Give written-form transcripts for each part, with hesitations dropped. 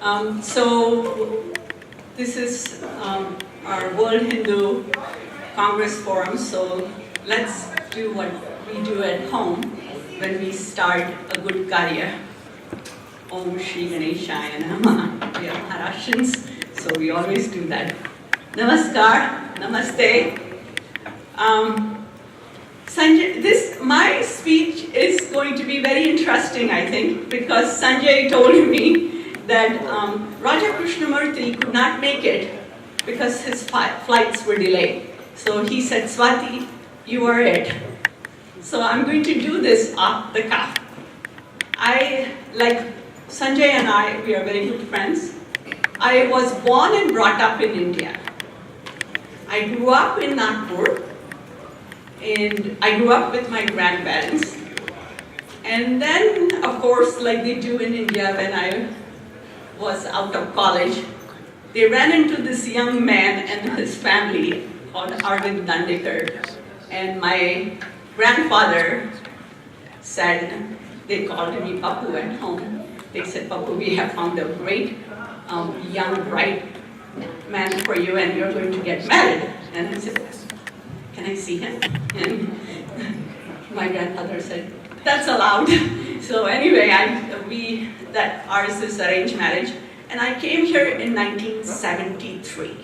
So this is our World Hindu Congress Forum, so let's do what we do at home when we start a good karya. Om Shri Ganeshaya Namaha. We are Maharashtrians, so we always do that. Namaskar, Namaste. Sanjay, my speech is going to be very interesting, I think, because Sanjay told me that Raja Krishnamurti could not make it because his flights were delayed. So he said, Swati, you are it. So I'm going to do this off the cuff. Like Sanjay and I, we are very good friends. I was born and brought up in India. I grew up in Nagpur, and I grew up with my grandparents. And then, of course, like they do in India when I was out of college, they ran into this young man and his family called Dandekar. And my grandfather said, they called me Papu at home. They said, Papu, we have found a great young, bright man for you, and you're going to get married. And I said, can I see him? And my grandfather said, that's allowed. So anyway, ours is arranged marriage. And I came here in 1973.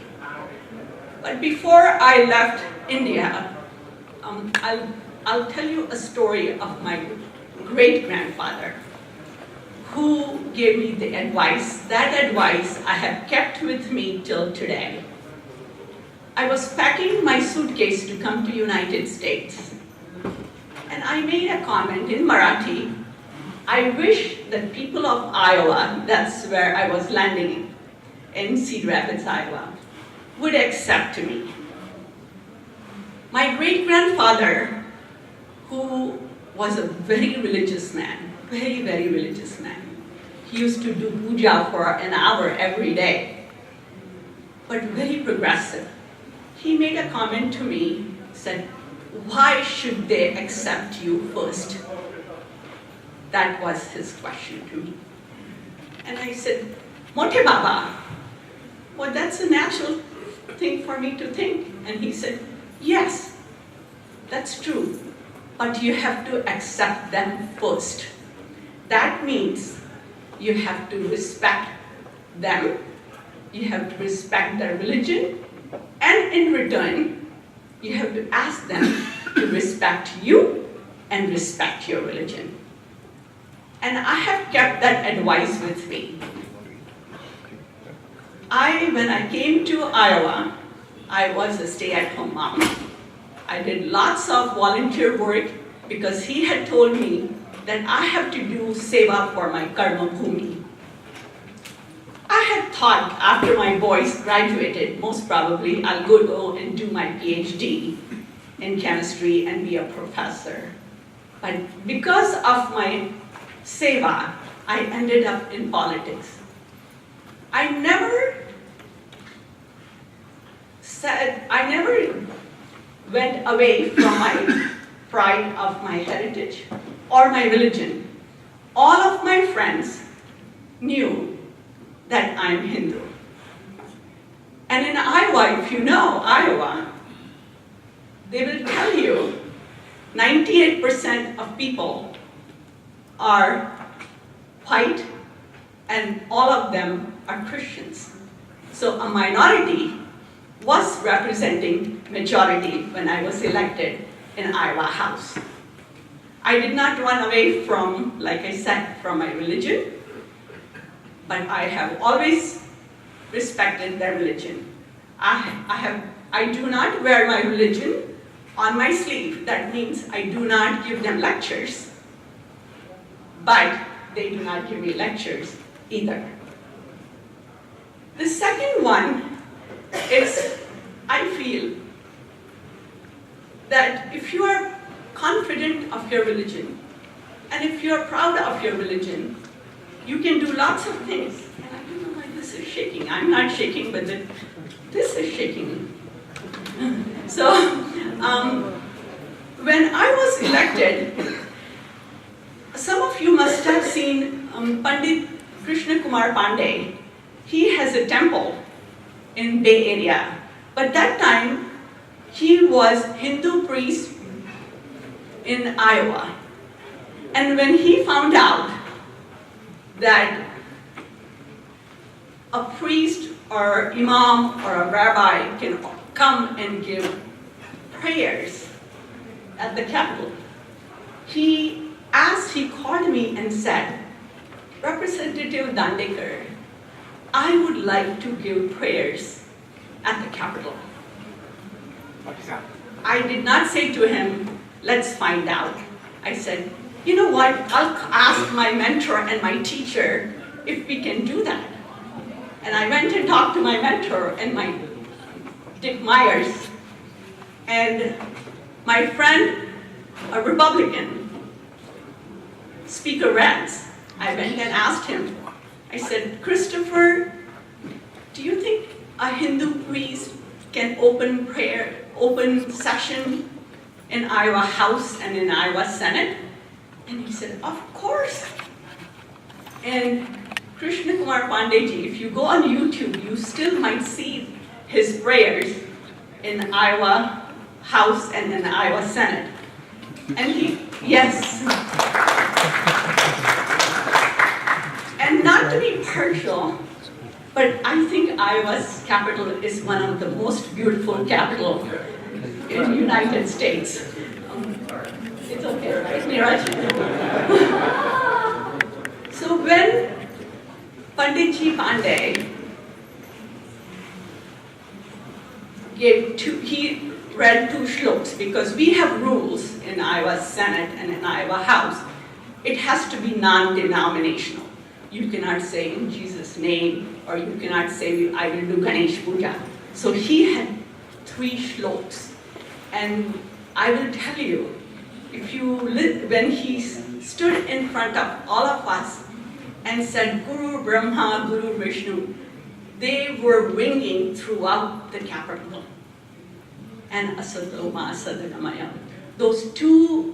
But before I left India, I'll tell you a story of my great-grandfather who gave me the advice. That advice I have kept with me till today. I was packing my suitcase to come to United States, and I made a comment in Marathi. I wish that people of Iowa, that's where I was landing in Cedar Rapids, Iowa, would accept me. My great-grandfather, who was a very religious man, very, very religious man. He used to do puja for an hour every day, but very progressive. He made a comment to me, said, why should they accept you first? That was his question to me. And I said, Mote Baba, well, that's a natural thing for me to think. And he said, yes, that's true, but you have to accept them first. That means you have to respect them, you have to respect their religion, and in return, you have to ask them to respect you and respect your religion. And I have kept that advice with me. When I came to Iowa, I was a stay-at-home mom. I did lots of volunteer work because he had told me that I have to do seva for my karma bhumi. I had thought after my boys graduated, most probably I'll go and do my PhD in chemistry and be a professor. But because of my seva, I ended up in politics. I never went away from my pride of my heritage or my religion. All of my friends knew that I'm Hindu. And in Iowa, if you know Iowa, they will tell you 98% of people are white and all of them are Christians. So a minority was representing majority when I was elected in Iowa House. I did not run away from, like I said, from my religion, but I have always respected their religion. I do not wear my religion on my sleeve. That means I do not give them lectures, but they do not give me lectures either. The second one is, I feel that if you are confident of your religion, and if you are proud of your religion, you can do lots of things. And I don't know why this is shaking. I'm not shaking, but this is shaking. So, when I was elected, some of you must have seen Pandit Krishna Kumar Pandey he has a temple in Bay Area. But that time, he was Hindu priest in Iowa. And when he found out that a priest or imam or a rabbi can come and give prayers at the Capitol, he called me and said, Representative Dandekar, I would like to give prayers at the Capitol. I did not say to him, let's find out. I said, you know what, I'll ask my mentor and my teacher if we can do that. And I went and talked to my mentor and my Dick Myers, and my friend, a Republican, Speaker Rance. I went and asked him, I said, Christopher, do you think a Hindu priest can open session in Iowa House and in Iowa Senate? And he said, of course. And Krishna Kumar Pandeyji, if you go on YouTube, you still might see his prayers in Iowa House and in Iowa Senate. And yes. And not to be partial, but I think Iowa's capital is one of the most beautiful capitals in the United States. It's okay, right, Neeraj? So when Panditji Pandey he read 2 shlokas, because we have rules in Iowa Senate and in Iowa House. It has to be non-denominational. You cannot say in Jesus' name, or you cannot say I will do Ganesh Puja. So he had 3 shlokas. And I will tell you, when he stood in front of all of us and said, Guru Brahma, Guru Vishnu, they were ringing throughout the Capitol. And Asatoma, Asadagamaya. Those 2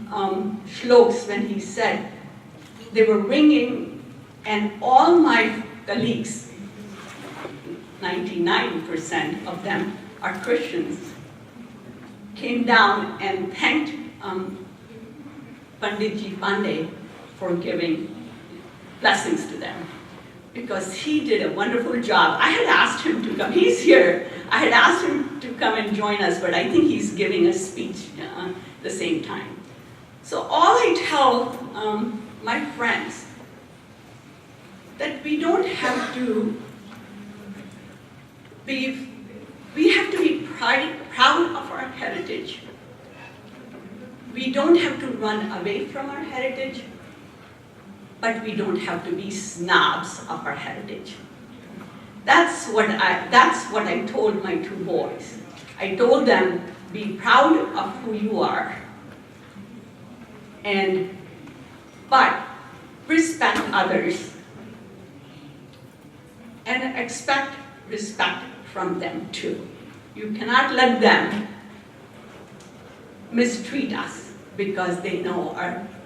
shlokas, when he said, they were ringing, and all my colleagues, 99% of them are Christians, came down and thanked Panditji Pandey for giving blessings to them, because he did a wonderful job. I had asked him to come. He's here. I had asked him to come and join us, but I think he's giving a speech at the same time. So all I tell my friends, that we don't have to be, we have to be proud of our heritage. We don't have to run away from our heritage, but we don't have to be snobs of our heritage. That's what I told my 2 boys. I told them, be proud of who you are, but respect others and expect respect from them too. You cannot let them mistreat us because they know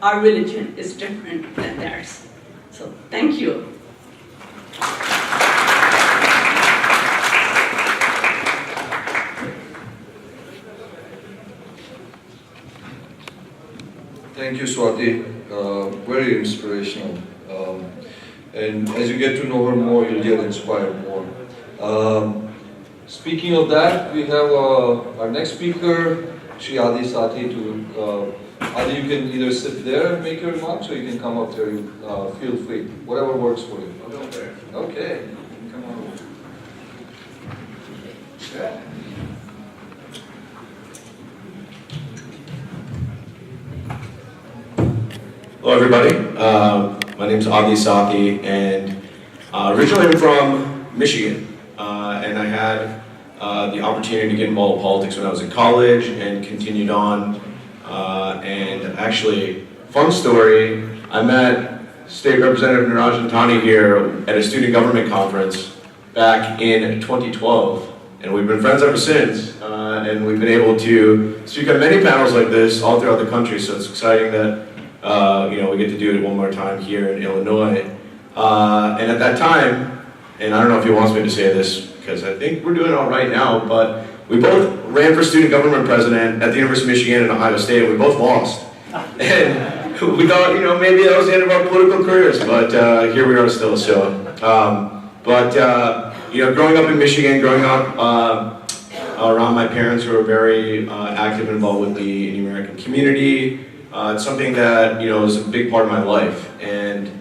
our religion is different than theirs. So thank you. Thank you, Swati. Very inspirational. And as you get to know her more, you'll get inspired more. Speaking of that, we have our next speaker, Shri Sathi. Adi, you can either sit there and make your remarks, or you can come up there. Feel free, whatever works for you. I'll go there. Okay, come on. Yeah. Hello, everybody. My name is Adi Sathi, and originally I'm from Michigan, and I had the opportunity to get involved in politics when I was in college and continued on. And actually, fun story, I met State Representative Narajan Tani here at a student government conference back in 2012, and we've been friends ever since. And we've been able to speak on many panels like this all throughout the country, so it's exciting that we get to do it one more time here in Illinois. And at that time, and I don't know if he wants me to say this, because I think we're doing all right now, but we both ran for student government president at the University of Michigan and Ohio State, and we both lost. And we thought, maybe that was the end of our political careers, but here we are still, so. Growing up in Michigan, growing up around my parents who are very active and involved with the Indian American community, it's something that, is a big part of my life. And,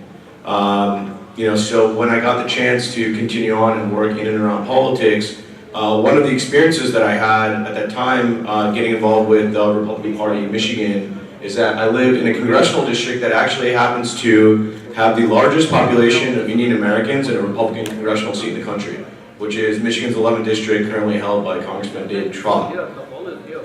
so when I got the chance to continue on and work in and around politics, one of the experiences that I had at that time getting involved with the Republican Party in Michigan is that I lived in a congressional district that actually happens to have the largest population of Indian Americans in a Republican congressional seat in the country, which is Michigan's 11th district, currently held by Congressman Dave Trott.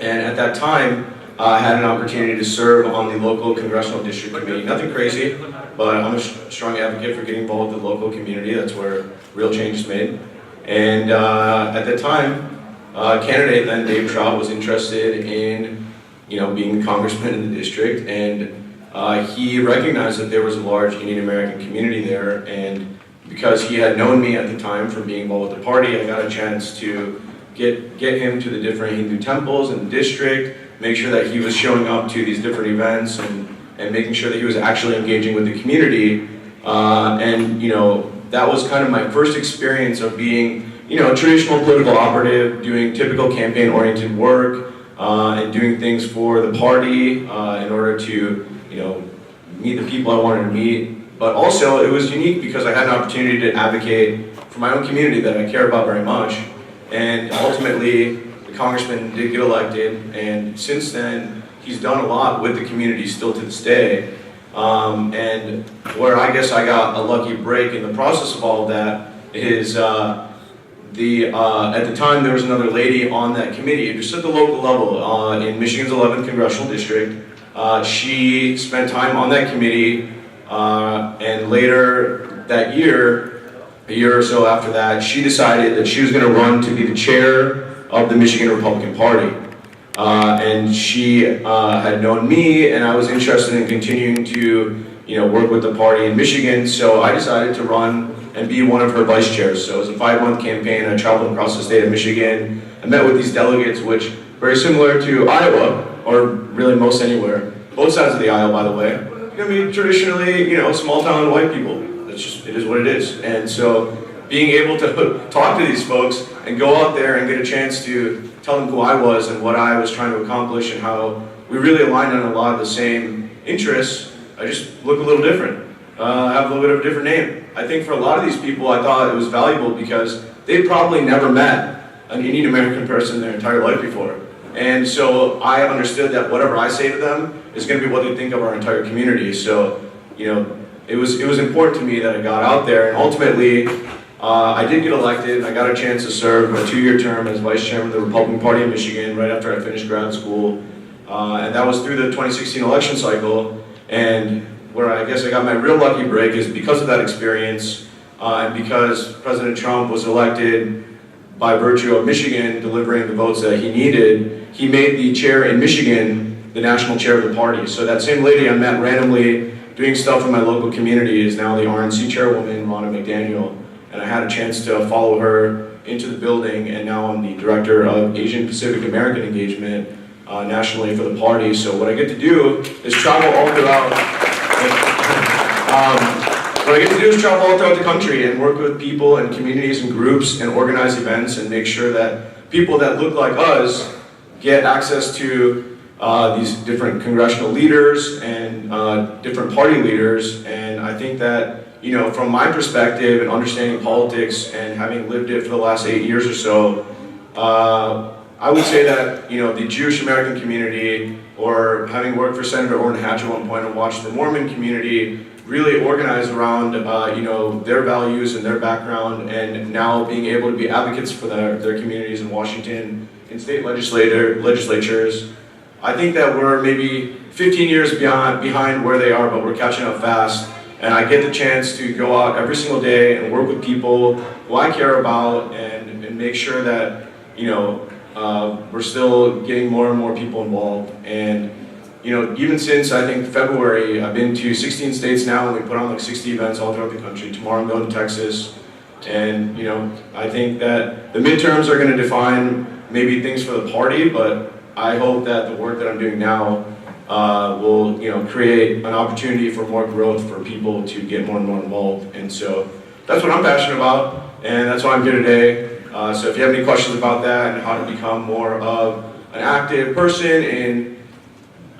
And at that time, I had an opportunity to serve on the local congressional district committee. Nothing crazy, but I'm a strong advocate for getting involved with the local community. That's where real change is made. And at that time, candidate then, Dave Trott, was interested in being a congressman in the district, and he recognized that there was a large Indian American community there, and because he had known me at the time from being involved with the party, I got a chance to get him to the different Hindu temples in the district, make sure that he was showing up to these different events, and making sure that he was actually engaging with the community. That was kind of my first experience of being, a traditional political operative, doing typical campaign-oriented work, and doing things for the party in order to, meet the people I wanted to meet. But also, it was unique because I had an opportunity to advocate for my own community that I care about very much. And ultimately, the congressman did get elected, and since then, he's done a lot with the community still to this day. And where I guess I got a lucky break in the process of all of that is at the time there was another lady on that committee, just at the local level in Michigan's 11th congressional district. She spent time on that committee, and later that year, a year or so after that, she decided that she was going to run to be the chair of the Michigan Republican Party. And she had known me, and I was interested in continuing to work with the party in Michigan, so I decided to run and be one of her vice chairs. So it was a 5-month campaign. I traveled across the state of Michigan. I met with these delegates, which very similar to Iowa, or really most anywhere. Both sides of the aisle, by the way. Traditionally, small town white people. That's just, it is what it is. And so being able to talk to these folks and go out there and get a chance to tell them who I was and what I was trying to accomplish and how we really aligned on a lot of the same interests, I just look a little different. I have a little bit of a different name. I think for a lot of these people, I thought it was valuable because they probably never met an Indian American person their entire life before. And so I understood that whatever I say to them is going to be what they think of our entire community. So, it was important to me that I got out there, and ultimately, I did get elected. I got a chance to serve a 2-year term as vice chairman of the Republican Party in Michigan right after I finished grad school. And that was through the 2016 election cycle. And where I guess I got my real lucky break is because of that experience, and because President Trump was elected by virtue of Michigan delivering the votes that he needed, he made the chair in Michigan the national chair of the party. So that same lady I met randomly doing stuff in my local community is now the RNC chairwoman, Ronna McDaniel. And I had a chance to follow her into the building, and now I'm the director of Asian Pacific American engagement nationally for the party. So what I get to do is travel all throughout. What I get to do is travel all throughout the country and work with people and communities and groups and organize events and make sure that people that look like us get access to these different congressional leaders and different party leaders. And I think that, from my perspective and understanding politics and having lived it for the last 8 years or so, I would say that, the Jewish American community, or having worked for Senator Orrin Hatch at one point and watched the Mormon community really organize around, their values and their background, and now being able to be advocates for their communities in Washington, in state legislatures. I think that we're maybe 15 years behind where they are, but we're catching up fast. And I get the chance to go out every single day and work with people who I care about and make sure that, we're still getting more and more people involved. And, even since I think February, I've been to 16 states now, and we put on like 60 events all throughout the country. Tomorrow I'm going to Texas. And I think that the midterms are going to define maybe things for the party, but I hope that the work that I'm doing now will create an opportunity for more growth for people to get more and more involved. And so that's what I'm passionate about, and that's why I'm here today. So if you have any questions about that and how to become more of an active person in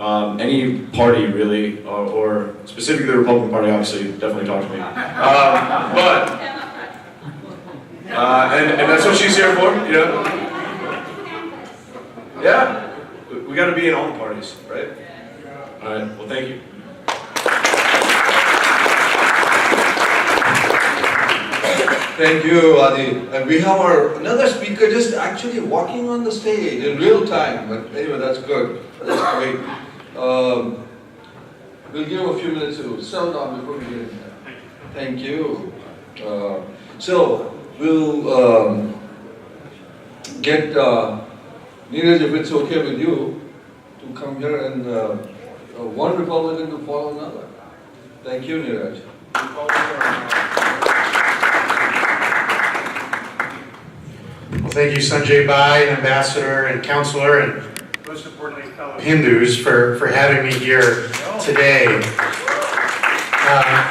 any party really, or specifically the Republican Party, obviously, definitely talk to me. And that's what she's here for, Yeah, we got to be in all the parties, right? All right, well, thank you. Thank you, Adi. And we have another speaker just actually walking on the stage in real time. But anyway, that's good. That's great. We'll give him a few minutes to settle down before we get in there. Thank you. So we'll get Neeraj, if it's okay with you, to come here and one Republican to follow another. Thank you, Neeraj. Well, thank you, Sanjay Bhai, Ambassador and Councilor, and most importantly, fellow Hindus for having me here today.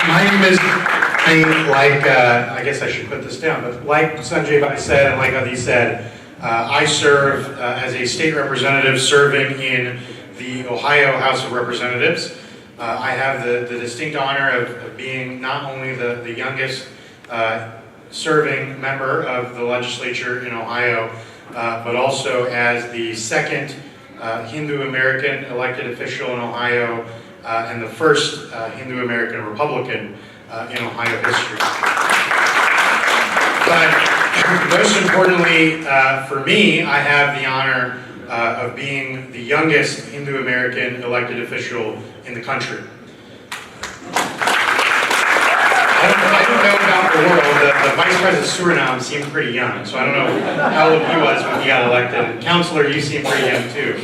My name is, I guess I should put this down, but like Sanjay Bhai said and like Adi said, I serve as a state representative serving in the Ohio House of Representatives. I have the distinct honor of being not only the youngest serving member of the legislature in Ohio, but also as the second Hindu-American elected official in Ohio and the first Hindu-American Republican in Ohio history. But most importantly for me, I have the honor of being the youngest Hindu-American elected official in the country. I don't know about the world. The Vice President of Suriname seemed pretty young, so I don't know how old he was when he got elected. Councilor, you seem pretty young too.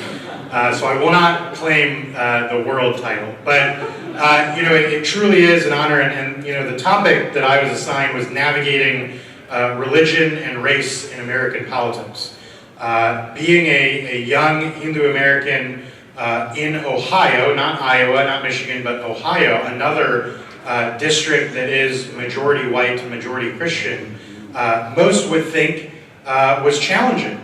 So I will not claim the world title. But, it truly is an honor. And the topic that I was assigned was navigating religion and race in American politics. Being a young Hindu-American in Ohio, not Iowa, not Michigan, but Ohio, another district that is majority white, majority Christian, most would think was challenging.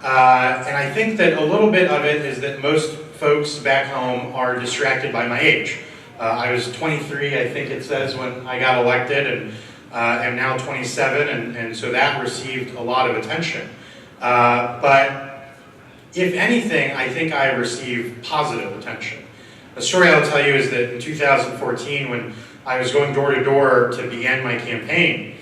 And I think that a little bit of it is that most folks back home are distracted by my age. I was 23, I think it says, when I got elected, and am now 27, and so that received a lot of attention. But if anything, I think I received positive attention. The story I'll tell you is that in 2014, when I was going door to door to begin my campaign,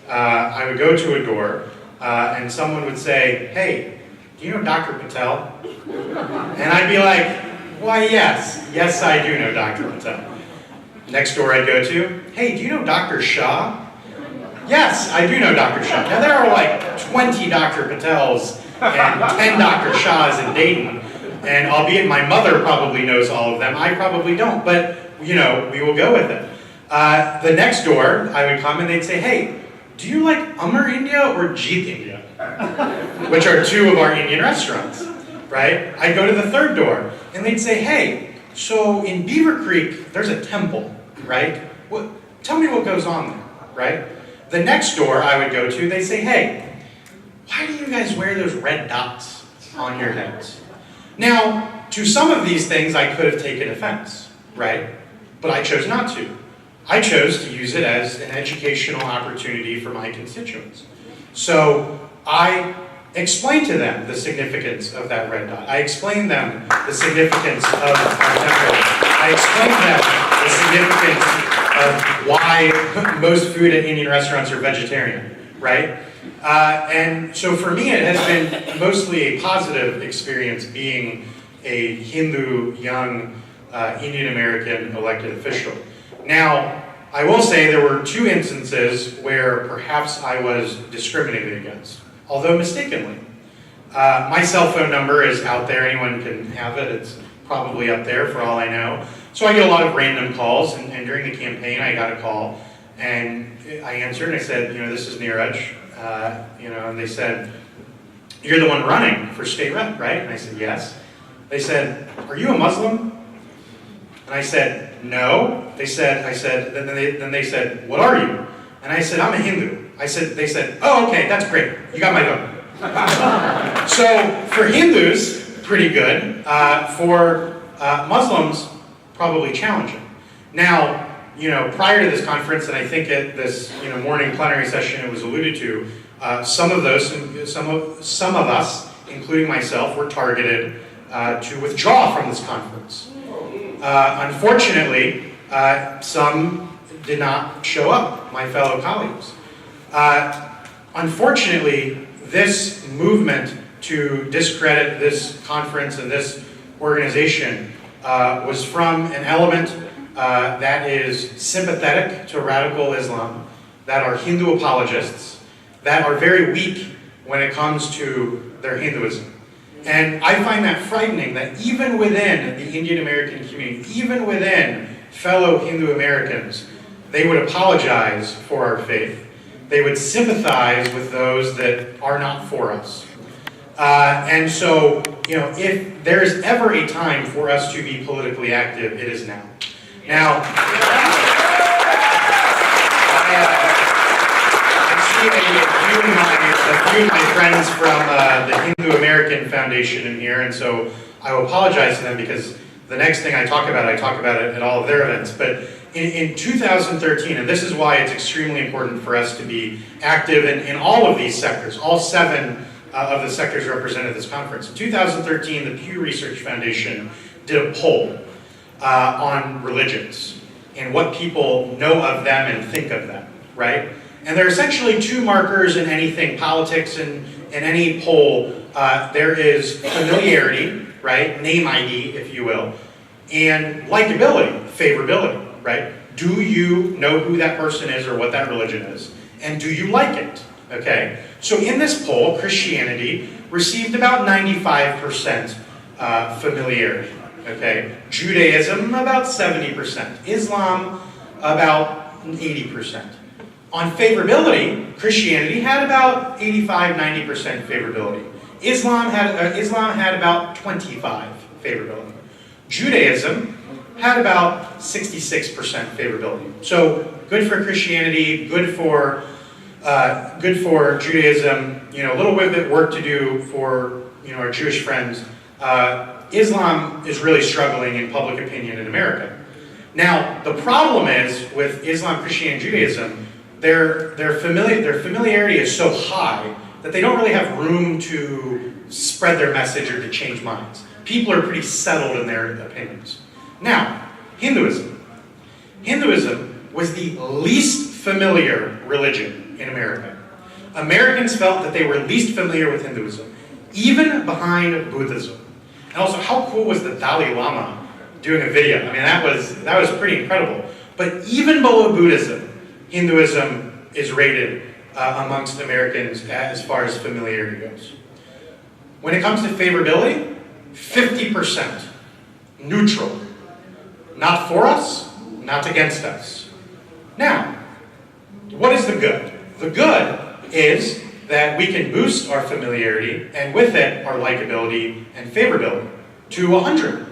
I would go to a door and someone would say, "Hey, do you know Dr. Patel?" And I'd be like, "Why, yes, I do know Dr. Patel." Next door I'd go to, "Hey, do you know Dr. Shah?" "Yes, I do know Dr. Shah." Now there are like 20 Dr. Patels and 10 Dr. Shahs in Dayton, and albeit my mother probably knows all of them, I probably don't, but we will go with it. The next door, I would come and they'd say, "Hey, do you like Amar India or Jeet India?" Which are two of our Indian restaurants, right? I'd go to the third door and they'd say, "Hey, so in Beaver Creek, there's a temple, right? Tell me what goes on there," right? The next door I would go to, they'd say, "Hey, why do you guys wear those red dots on your heads?" Now, to some of these things I could have taken offense, right? But I chose not to. I chose to use it as an educational opportunity for my constituents. So I explained to them the significance of that red dot. I explained them the significance of our temple. I explained them the significance of why most food at Indian restaurants are vegetarian, right? And so for me, it has been mostly a positive experience being a Hindu young Indian American elected official. Now, I will say there were two instances where perhaps I was discriminated against, although mistakenly. My cell phone number is out there, anyone can have it, it's probably up there for all I know. So I get a lot of random calls, and during the campaign I got a call, And I answered and I said, this is Neeraj, and they said, you're the one running for state rep, right? And I said, yes. They said, are you a Muslim? And I said, no. They said, then they said, what are you? And I said, I'm a Hindu. They said, oh, okay, that's great. You got my vote. So for Hindus, pretty good. For Muslims, probably challenging. Now, prior to this conference, and I think at this morning plenary session it was alluded to, some of us, including myself, were targeted to withdraw from this conference. Unfortunately, some did not show up, my fellow colleagues. Unfortunately, this movement to discredit this conference and this organization was from an element that is sympathetic to radical Islam, that are Hindu apologists, that are very weak when it comes to their Hinduism. And I find that frightening that even within the Indian American community, even within fellow Hindu Americans, they would apologize for our faith. They would sympathize with those that are not for us. And so, if there's ever a time for us to be politically active, it is now. Now, I see a few of my friends from the Hindu American Foundation in here, and so I will apologize to them because the next thing I talk about it at all of their events. But in 2013, and this is why it's extremely important for us to be active in all of these sectors, all 7 of the sectors represented at this conference. In 2013, the Pew Research Foundation did a poll on religions and what people know of them and think of them, right? And there are essentially 2 markers in anything, politics and in any poll. There is familiarity, right? Name ID, if you will, and likability, favorability, right? Do you know who that person is or what that religion is? And do you like it? Okay? So in this poll, Christianity received about 95% familiarity. Okay? Judaism, about 70%. Islam, about 80%. On favorability, Christianity had about 85–90% favorability. Islam had about 25% favorability. Judaism had about 66% favorability. So good for Christianity, good for Judaism. A little bit of work to do for our Jewish friends. Islam is really struggling in public opinion in America. Now the problem is with Islam, Christianity, and Judaism, their familiarity is so high that they don't really have room to spread their message or to change minds. People are pretty settled in their opinions. Now, Hinduism. Hinduism was the least familiar religion in America. Americans felt that they were least familiar with Hinduism, even behind Buddhism. And also, how cool was the Dalai Lama doing a video? I mean, that was pretty incredible. But even below Buddhism, Hinduism is rated amongst Americans as far as familiarity goes. When it comes to favorability, 50%. Neutral. Not for us, not against us. Now, what is the good? The good is that we can boost our familiarity, and with it, our likability and favorability to 100.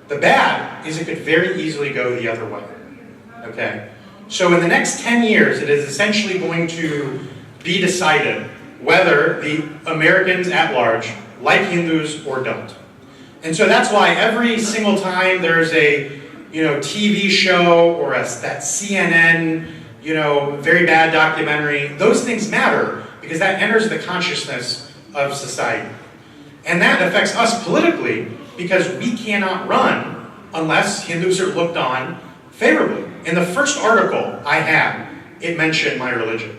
The bad is it could very easily go the other way. Okay? So in the next 10 years, it is essentially going to be decided whether the Americans at large like Hindus or don't. And so that's why every single time there's a TV show or that CNN very bad documentary, those things matter because that enters the consciousness of society. And that affects us politically because we cannot run unless Hindus are looked on favorably. In the first article I had, it mentioned my religion.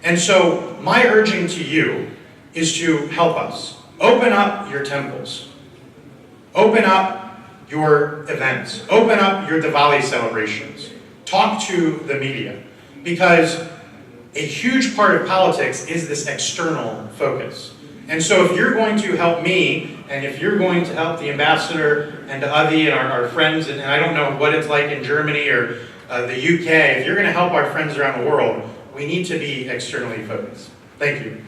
And so my urging to you is to help us. Open up your temples. Open up your events. Open up your Diwali celebrations. Talk to the media. Because a huge part of politics is this external focus. And so if you're going to help me, and if you're going to help the ambassador and to Adi and our friends, and I don't know what it's like in Germany or the UK, if you're going to help our friends around the world, we need to be externally focused. Thank you.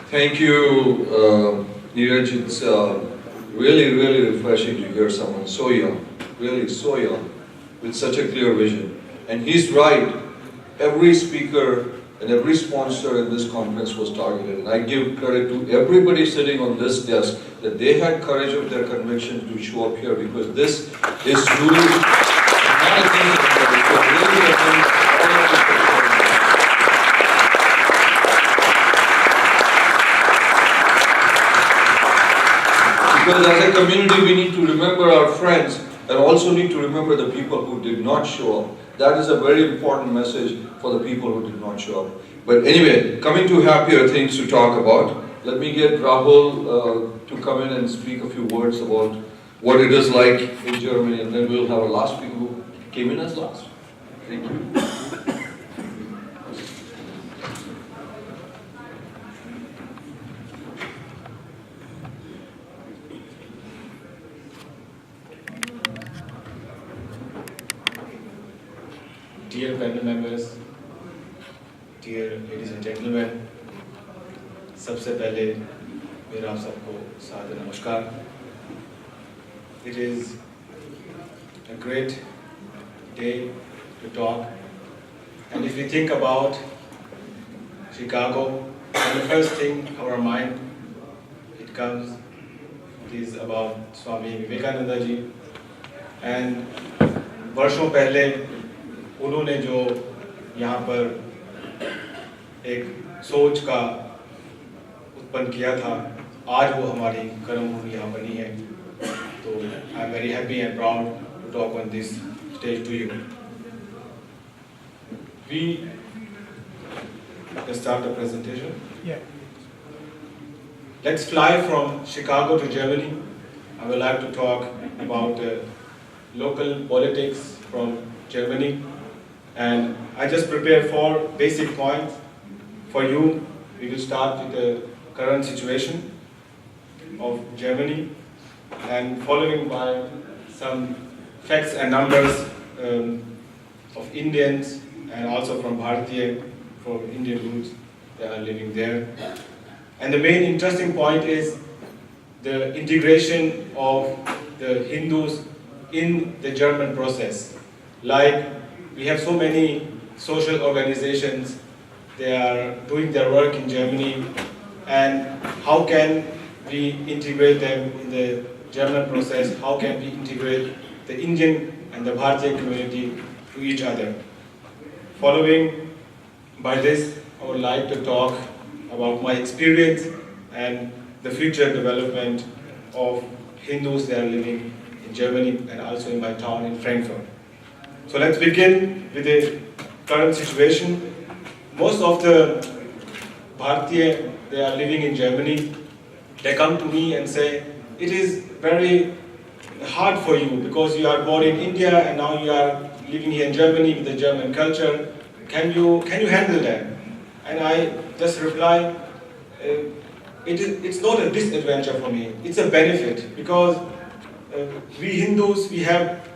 Thank you, Neeraj. It's really, really refreshing to hear someone so young, really so young, with such a clear vision. And he's right. Every speaker and every sponsor in this conference was targeted. And I give credit to everybody sitting on this desk that they had courage of their convictions to show up here, because this is really not a thing that really a thing all of us are sharing. Because as a community, we need to remember our friends and also need to remember the people who did not show up. That is a very important message for the people who did not show up. But anyway, coming to happier things to talk about, let me get Rahul to come in and speak a few words about what it is like in Germany, and then we'll have a last speaker who came in as last. Thank you. Dear panel members, dear ladies and gentlemen, सबसे पहले मेरा आप सबको सादर नमस्कार. It is a great day to talk, and if we think about Chicago, and the first thing our mind it comes is about Swami Vivekananda ji, and वर्षों पहले उन्होंने जो यहाँ पर एक सोच का उत्पन्न किया था, आज वो हमारी कर्मभूमि यहाँ बनी है. तो I am very happy and proud to talk on this stage to you. We let's start the presentation. Yeah. Let's fly from Chicago to Germany. I would like to talk about local politics from Germany. And I just prepared 4 basic points for you. We will start with the current situation of Germany, and following by some facts and numbers of Indians and also from Bharatiya, for Indian roots that are living there. And the main interesting point is the integration of the Hindus in the German process. Like, we have so many social organizations, they are doing their work in Germany, and how can we integrate them in the German process? How can we integrate the Indian and the Bharatiya community to each other? Following by this, I would like to talk about my experience and the future development of Hindus that are living in Germany and also in my town in Frankfurt. So let's begin with the current situation. Most of the Bharatiya, they are living in Germany. They come to me and say, it is very hard for you because you are born in India and now you are living here in Germany with the German culture. Can you handle that? And I just reply, it's not a disadvantage for me. It's a benefit, because we Hindus, we have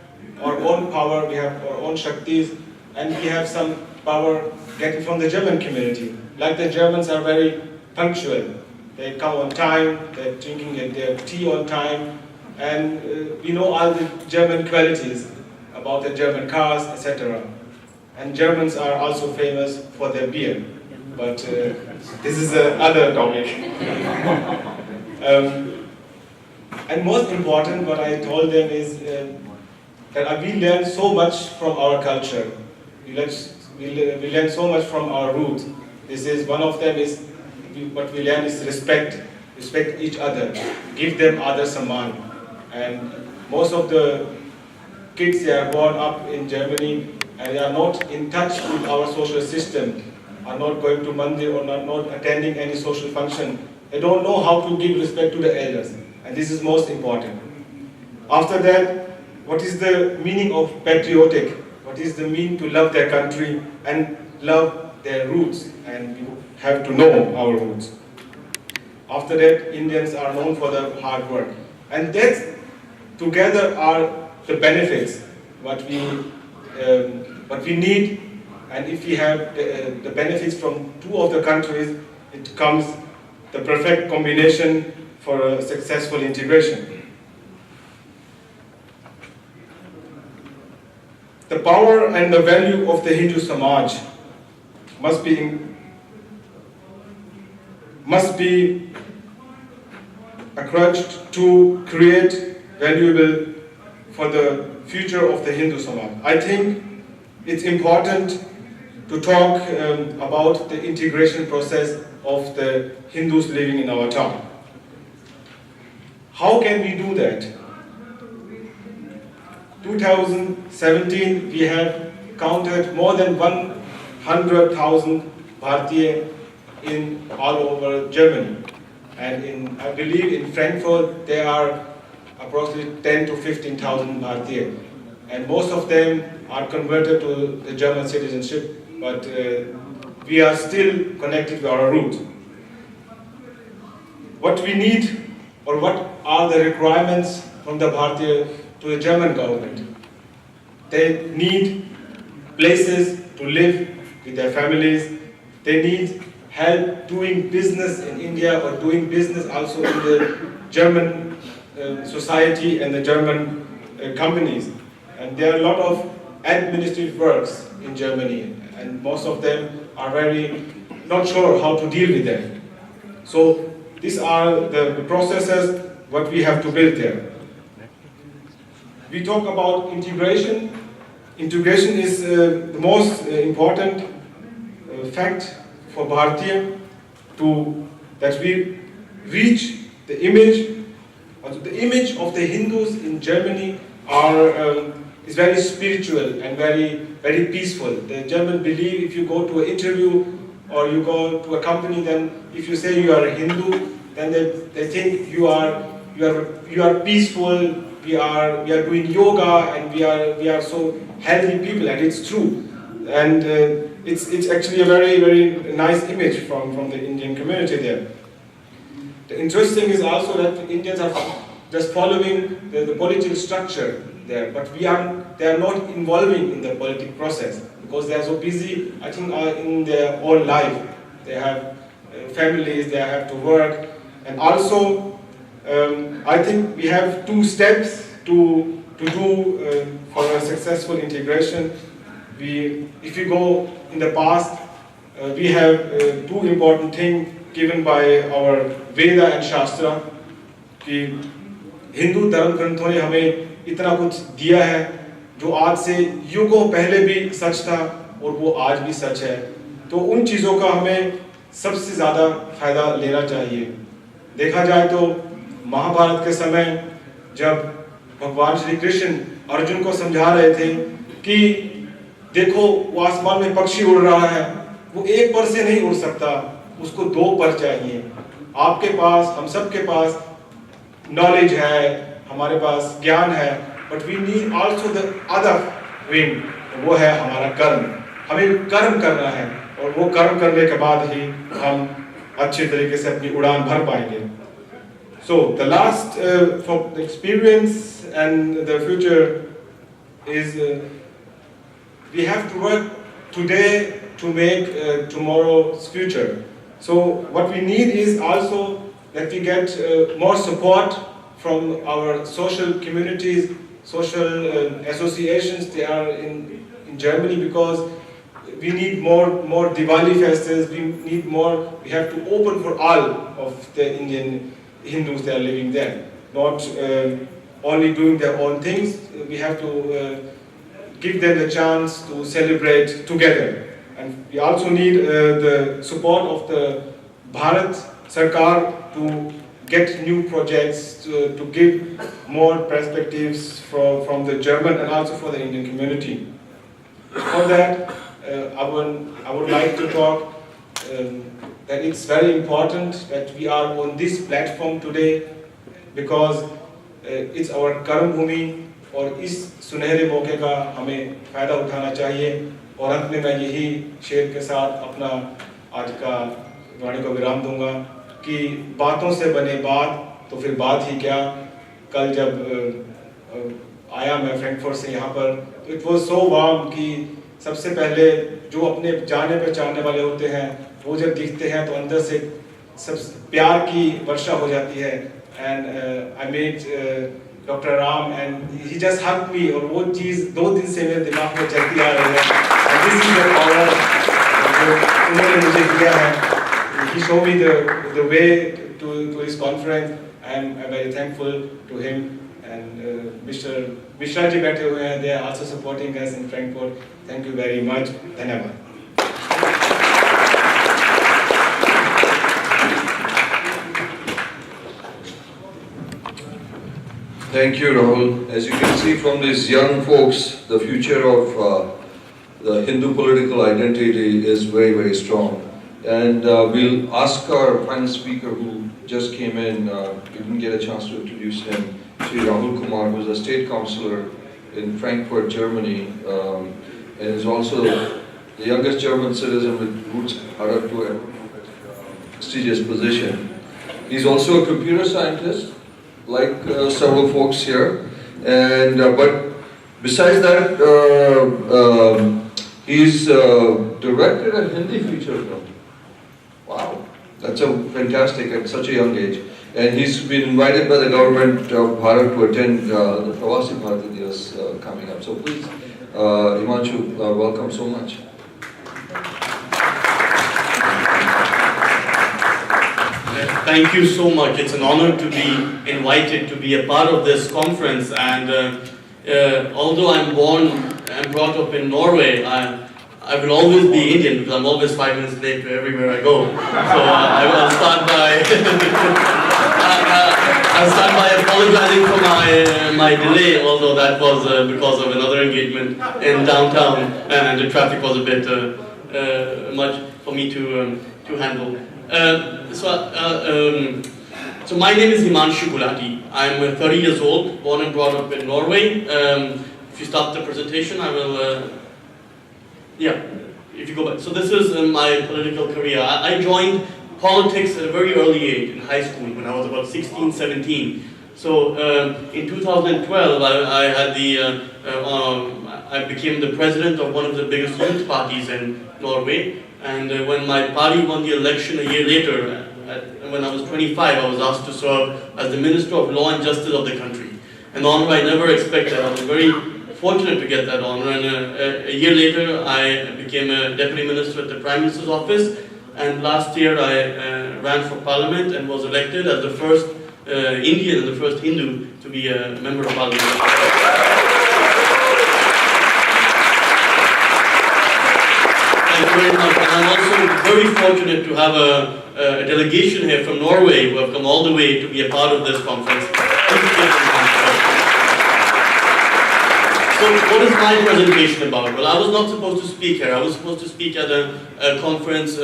our own power, we have our own Shaktis, and we have some power getting from the German community. Like, the Germans are very punctual. They come on time, they're drinking their tea on time, and we know all the German qualities about the German cars, etc. And Germans are also famous for their beer, but this is another topic. And most important, what I told them is that we learn so much from our culture. We learn so much from our roots. This is one of them. Is what we learn is respect each other, give them other saman. And most of the kids, they are born up in Germany and they are not in touch with our social system, are not going to mandir or not attending any social function. They don't know how to give respect to the elders, and this is most important. After that, what is the meaning of patriotic? What is the meaning to love their country and love their roots? And we have to know our roots. After that, Indians are known for their hard work. And that together are the benefits what we need. And if we have the benefits from two of the countries, it comes the perfect combination for a successful integration. The power and the value of the Hindu Samaj must be encouraged to create valuable for the future of the Hindu Samaj. I think it's important to talk about the integration process of the Hindus living in our town. How can we do that? 2017, we have counted more than 100,000 Bharatiya in all over Germany. And I believe in Frankfurt, there are approximately 10 to 15,000 Bharatiya. And most of them are converted to the German citizenship, but we are still connected to our roots. What we need, or what are the requirements from the Bharatiya to the German government? They need places to live with their families. They need help doing business in India or doing business also in the German society and the German companies. And there are a lot of administrative works in Germany, and most of them are very not sure how to deal with them. So these are the processes what we have to build there. We talk about integration. Integration is the most important fact for Bharatiya that we reach the image of the Hindus in Germany is very spiritual and very peaceful. The German believe if you go to an interview or you go to a company, then if you say you are a Hindu, then they think you are peaceful. We are doing yoga and we are so healthy people, and it's true. And it's actually a very nice image from the Indian community there. The interesting is also that the Indians are just following the political structure there, but they are not involving in the political process because they are so busy, I think, in their own life. They have families, they have to work, and also I think we have two steps to do for a successful integration. If you go in the past, we have two important things given by our Veda and Shastra. कि हिंदू धर्म ग्रंथों ने हमें इतना कुछ दिया है जो आज से युगों पहले भी सच था और वो आज भी सच है. तो उन चीज़ों का हमें सबसे ज़्यादा फायदा लेना चाहिए. देखा जाए तो महाभारत के समय जब भगवान श्री कृष्ण अर्जुन को समझा रहे थे कि देखो वो आसमान में पक्षी उड़ रहा है, वो एक पर से नहीं उड़ सकता, उसको दो पर चाहिए. आपके पास, हम सब के पास नॉलेज है, हमारे पास ज्ञान है, but we need also the other wing, वो है हमारा कर्म. हमें कर्म करना है और वो कर्म करने के बाद ही हम अच्छे तरीके से अपनी उड़ान भर पाएंगे. So the last for the experience and the future is we have to work today to make tomorrow's future. So what we need is also that we get more support from our social communities, social associations. They are in Germany because we need more Diwali festivals. We have to open for all of the Indian Hindus that are living there, not only doing their own things. We have to give them the chance to celebrate together. And we also need the support of the Bharat Sarkar to get new projects, to give more perspectives from the German and also for the Indian community. For that, I would like to talk that it's very important that we are on this platform today because it's our Karm Bhumi और इस सुनहरे मौके का हमें फ़ायदा उठाना चाहिए. और अंत में मैं यही शेर के साथ अपना आज का वाणी को विराम दूंगा. कि बातों से बने बात तो फिर बात ही क्या। कल जब आया मैं फ्रैंकफर्ट से यहाँ पर, तो इट वाज सो वार्म कि सबसे पहले जो अपने जाने पहचानने वाले होते हैं वो जब दिखते हैं तो अंदर से सब प्यार की वर्षा हो जाती है। And I met doctor Ram and he just hug me, और वो चीज़ 2 दिन से मेरे दिमाग में चलती आ रही है। दिस इज द पावर जो उन्होंने मुझे दिया है। He showed me the way to his conference. I am very thankful to him. And Mr. Mishra ji बैठे हुए हैं, they are also supporting us in Frankfurt. Thank you very much. धन्यवाद। Thank you, Rahul. As you can see from these young folks, the future of the Hindu political identity is very, very strong. And we'll ask our final speaker who just came in, we didn't get a chance to introduce him, Shri Rahul Kumar, who is a state councilor in Frankfurt, Germany, and is also the youngest German citizen with roots out to a prestigious position. He's also a computer scientist, like several folks here, and but besides that, he's directed a Hindi feature film. Wow, that's a fantastic at such a young age. And he's been invited by the government of Bharat to attend the Pravasi Bharati Divas coming up. So please, Himanshu, welcome so much. Thank you so much. It's an honor to be invited to be a part of this conference. And although I'm born and brought up in Norway, I will always be Indian because I'm always 5 minutes late to everywhere I go. So I'll start by apologizing for my delay, although that was because of another engagement in downtown, and the traffic was a bit much for me to handle. So my name is Himanshu Gulati. I'm 30 years old, born and brought up in Norway. If you start the presentation, I will. If you go back. So this is my political career. I joined politics at a very early age in high school when I was about 16, 17. So in 2012, I became the president of one of the biggest youth parties in Norway. And when my party won the election a year later, when I was 25, I was asked to serve as the Minister of Law and Justice of the country. An honor I never expected. I was very fortunate to get that honor. And a year later, I became a Deputy Minister at the Prime Minister's office. And last year, I ran for Parliament and was elected as the first Indian and the first Hindu to be a Member of Parliament. Thank you very much. And I'm also very fortunate to have a delegation here from Norway who have come all the way to be a part of this conference. So what is my presentation about? Well, I was not supposed to speak here. I was supposed to speak at a conference,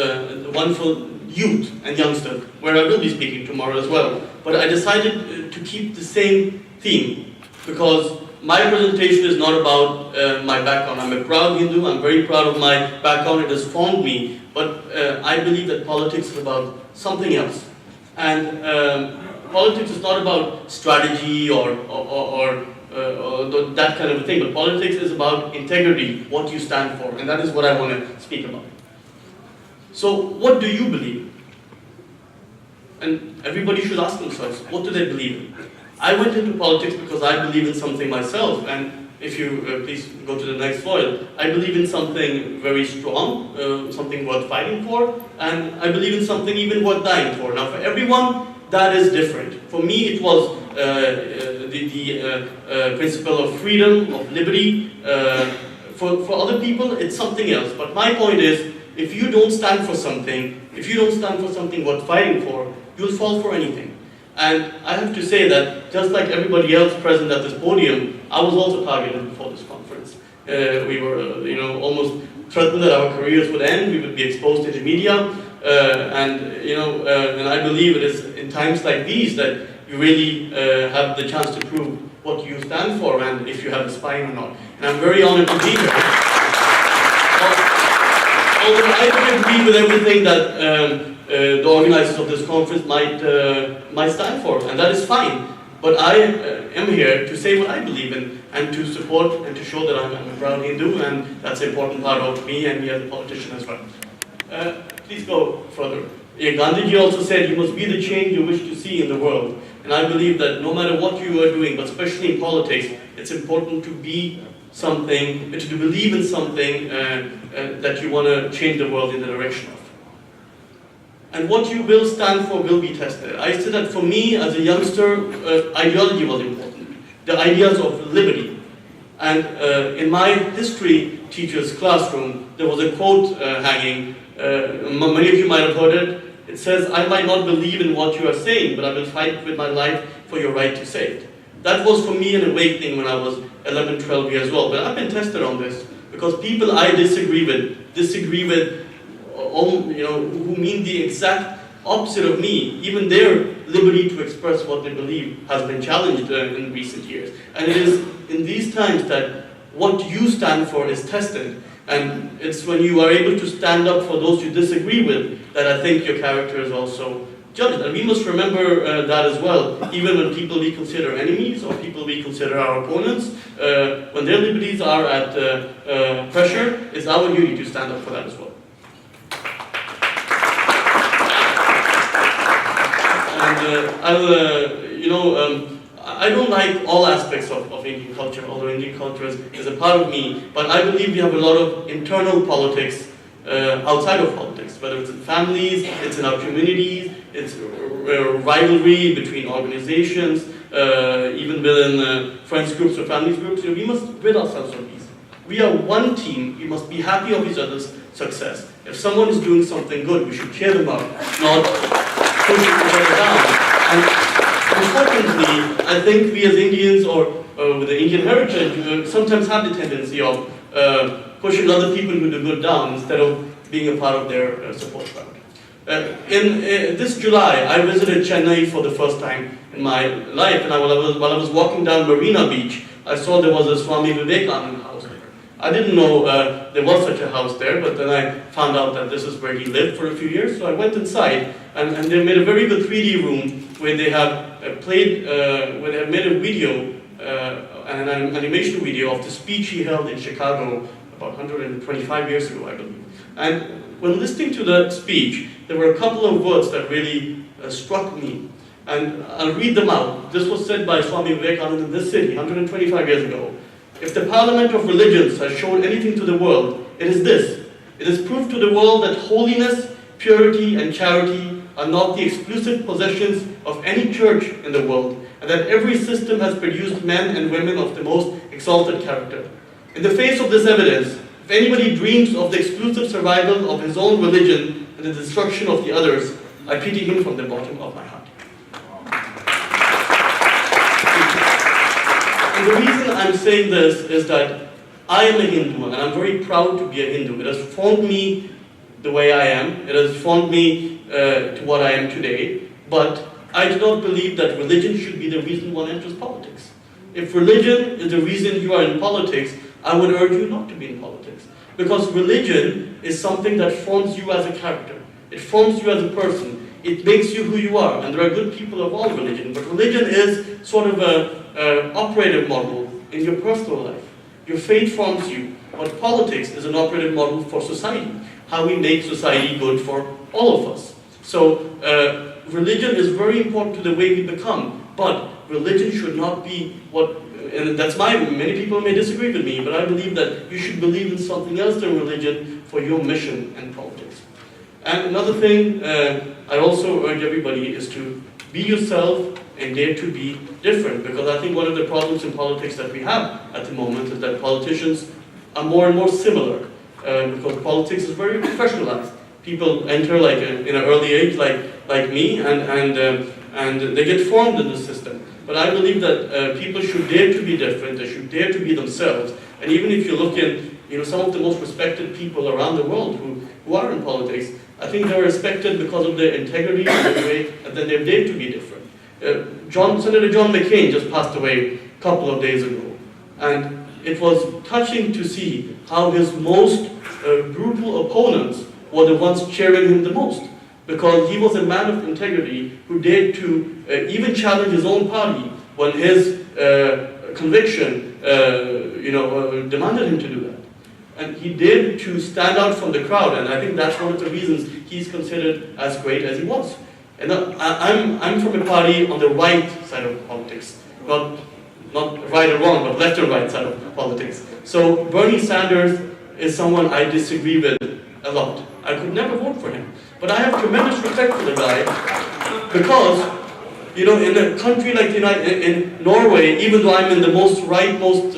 wonderful youth and youngsters, where I will be speaking tomorrow as well. But I decided to keep the same theme because my presentation is not about my background. I'm a proud Hindu. I'm very proud of my background. It has formed me. But I believe that politics is about something else. And politics is not about strategy or that kind of a thing. But politics is about integrity, what you stand for. And that is what I want to speak about. So what do you believe? And everybody should ask themselves, what do they believe in? I went into politics because I believe in something myself, and if you please go to the next slide, I believe in something very strong, something worth fighting for, and I believe in something even worth dying for. Now for everyone, that is different. For me, it was the principle of freedom, of liberty. For other people, it's something else. But my point is, if you don't stand for something, if you don't stand for something worth fighting for, you'll fall for anything. And I have to say that, just like everybody else present at this podium, I was also targeted before this conference. We were, almost threatened that our careers would end, we would be exposed to the media, and I believe it is in times like these that you really have the chance to prove what you stand for and if you have a spine or not. And I'm very honored to be here. Although I don't agree with everything that the organizers of this conference might stand for, and that is fine. But I am here to say what I believe in, and to support and to show that I'm a proud Hindu, and that's an important part of me and me as a politician as well. Please go further. Gandhiji also said, you must be the change you wish to see in the world. And I believe that no matter what you are doing, but especially in politics, it's important to be something, to believe in something that you want to change the world in the direction of. And what you will stand for will be tested. I said that for me, as a youngster, ideology was important. The ideas of liberty. And in my history teacher's classroom, there was a quote hanging. Many of you might have heard it. It says, I might not believe in what you are saying, but I will fight with my life for your right to say it. That was for me an awakening when I was 11, 12 years old. But I've been tested on this, because people I disagree with who mean the exact opposite of me. Even their liberty to express what they believe has been challenged in recent years. And it is in these times that what you stand for is tested. And it's when you are able to stand up for those you disagree with that I think your character is also judged. And we must remember that as well, even when people we consider enemies or people we consider our opponents, when their liberties are at pressure, it's our duty to stand up for that as well. And I don't like all aspects of Indian culture, although Indian culture is a part of me, but I believe we have a lot of internal politics outside of politics, whether it's in families, it's in our communities, it's rivalry between organizations, even within friends groups or families groups. We must rid ourselves of these. We are one team, we must be happy of each other's success. If someone is doing something good, we should cheer them up, not push each other down. And unfortunately, I think we as Indians or with the Indian heritage sometimes have the tendency of pushing other people who do good down instead of being a part of their support crowd. In this July, I visited Chennai for the first time in my life, and while I was walking down Marina Beach, I saw there was a Swami Vivekananda house there. I didn't know there was such a house there, but then I found out that this is where he lived for a few years, so I went inside, and they made a very good 3D room where they have where they have made a video, an animation video of the speech he held in Chicago about 125 years ago, I believe. And when listening to that speech, there were a couple of words that really struck me. And I'll read them out. This was said by Swami Vivekananda in this city 125 years ago. If the parliament of religions has shown anything to the world, it is this. It is proof to the world that holiness, purity, and charity are not the exclusive possessions of any church in the world, and that every system has produced men and women of the most exalted character. In the face of this evidence, if anybody dreams of the exclusive survival of his own religion and the destruction of the others, I pity him from the bottom of my heart. And the reason I'm saying this is that I am a Hindu, and I'm very proud to be a Hindu. It has formed me the way I am. It has formed me to what I am today. But I do not believe that religion should be the reason one enters politics. If religion is the reason you are in politics, I would urge you not to be in politics. Because religion is something that forms you as a character. It forms you as a person. It makes you who you are. And there are good people of all religion. But religion is sort of an operative model in your personal life. Your faith forms you. But politics is an operative model for society. How we make society good for all of us. So religion is very important to the way we become. But religion should not be what, and many people may disagree with me, but I believe that you should believe in something else than religion for your mission and politics. And another thing I also urge everybody is to be yourself and dare to be different, because I think one of the problems in politics that we have at the moment is that politicians are more and more similar, because politics is very professionalized. People enter in an early age like me, and they get formed in the system. But I believe that people should dare to be different. They should dare to be themselves. And even if you look in, some of the most respected people around the world who are in politics, I think they're respected because of their integrity and the way that they dare to be different. Senator John McCain just passed away a couple of days ago, and it was touching to see how his most brutal opponents were the ones cheering him the most. because he was a man of integrity who dared to even challenge his own party when his conviction demanded him to do that. And he dared to stand out from the crowd, and I think that's one of the reasons he's considered as great as he was. And I'm from a party on the right side of politics, not right or wrong, but left or right side of politics. So Bernie Sanders is someone I disagree with a lot. I could never vote for him. But I have tremendous respect for the guy because, in a country like in Norway, even though I'm in the most rightmost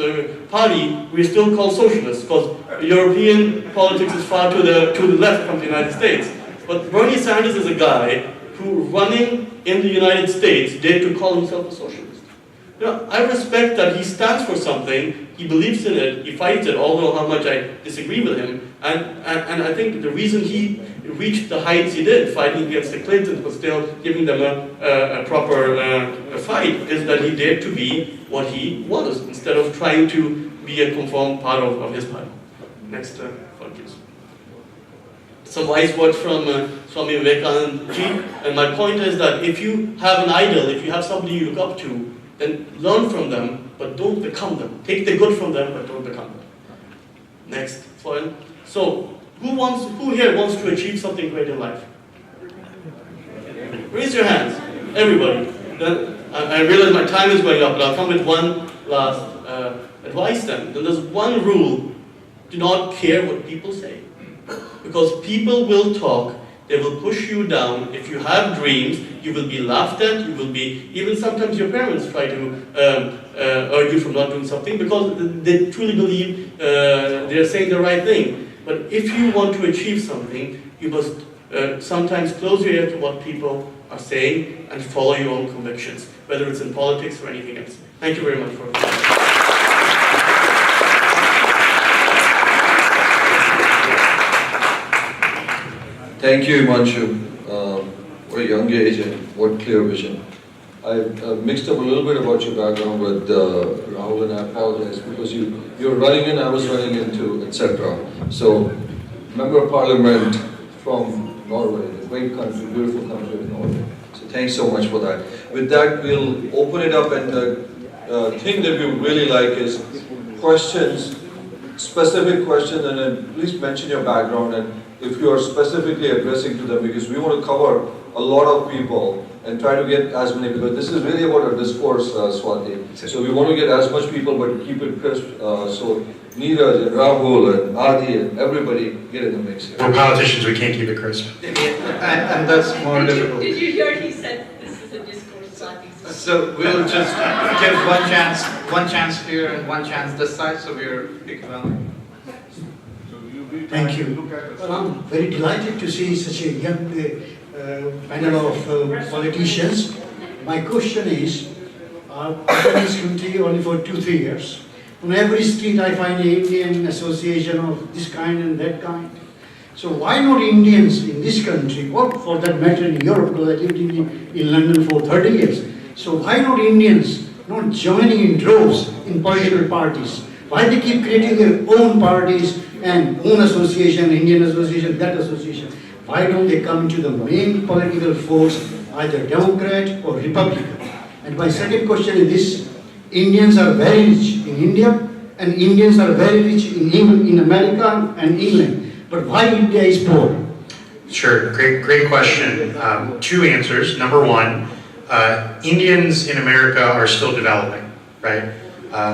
party, we're still called socialists because European politics is far to the left from the United States. But Bernie Sanders is a guy who, running in the United States, dared to call himself a socialist. I respect that he stands for something, he believes in it, he fights it, although how much I disagree with him. And I think the reason he reached the heights he did, fighting against the Clintons, but still giving them a proper fight, is that he dared to be what he was, instead of trying to be a conformed part of his party. Next one, please. Some wise words from Swami Vivekananda ji, and my point is that if you have an idol, if you have somebody you look up to, then learn from them, but don't become them. Take the good from them, but don't become them. Next point. So, who here wants to achieve something great in life? Raise your hands, everybody. Then I realize my time is going up, but I'll come with one last advice then. Then there's one rule: do not care what people say, because people will talk. They will push you down. If you have dreams, you will be laughed at. You will be, even sometimes your parents try to urge you from not doing something because they truly believe they are saying the right thing. But if you want to achieve something, you must sometimes close your ear to what people are saying and follow your own convictions, whether it's in politics or anything else. Thank you very much for Thank you, Himanshu. What a young age and what clear vision. I mixed up a little bit about your background with Rahul, and I apologize because you're running in, I was running into, etc. So, Member of Parliament from Norway, the great country, beautiful country of Norway. So thanks so much for that. With that, we'll open it up, and the thing that we would really like is questions, specific questions, and then please mention your background and if you are specifically addressing to them, because we want to cover a lot of people and try to get as many, because this is really about a discourse, Swati. So we want to get as much people, but keep it crisp. So Neeraj and Rahul and Adi and everybody get in the mix here. We're politicians, we can't keep it crisp. And that's more difficult. Did you hear he said this is a discourse, Swati? So we'll just give one chance here and one chance this side, so we're picking around. Thank you. Well, I'm very delighted to see such a young panel of politicians. My question is, I've been in this country only for 2-3 years. On every street I find an Indian association of this kind and that kind. So why not Indians in this country, or for that matter in Europe, because I lived in London for 30 years. So why not Indians not joining in droves in political parties? Why they keep creating their own parties and own association, Indian association, that association? Why don't they come to the main political force, either Democrat or Republican? And my second question is this: Indians are very rich in India, and Indians are very rich in America and England. But why India is poor? Sure, great question. 2 answers. Number one, Indians in America are still developing, right?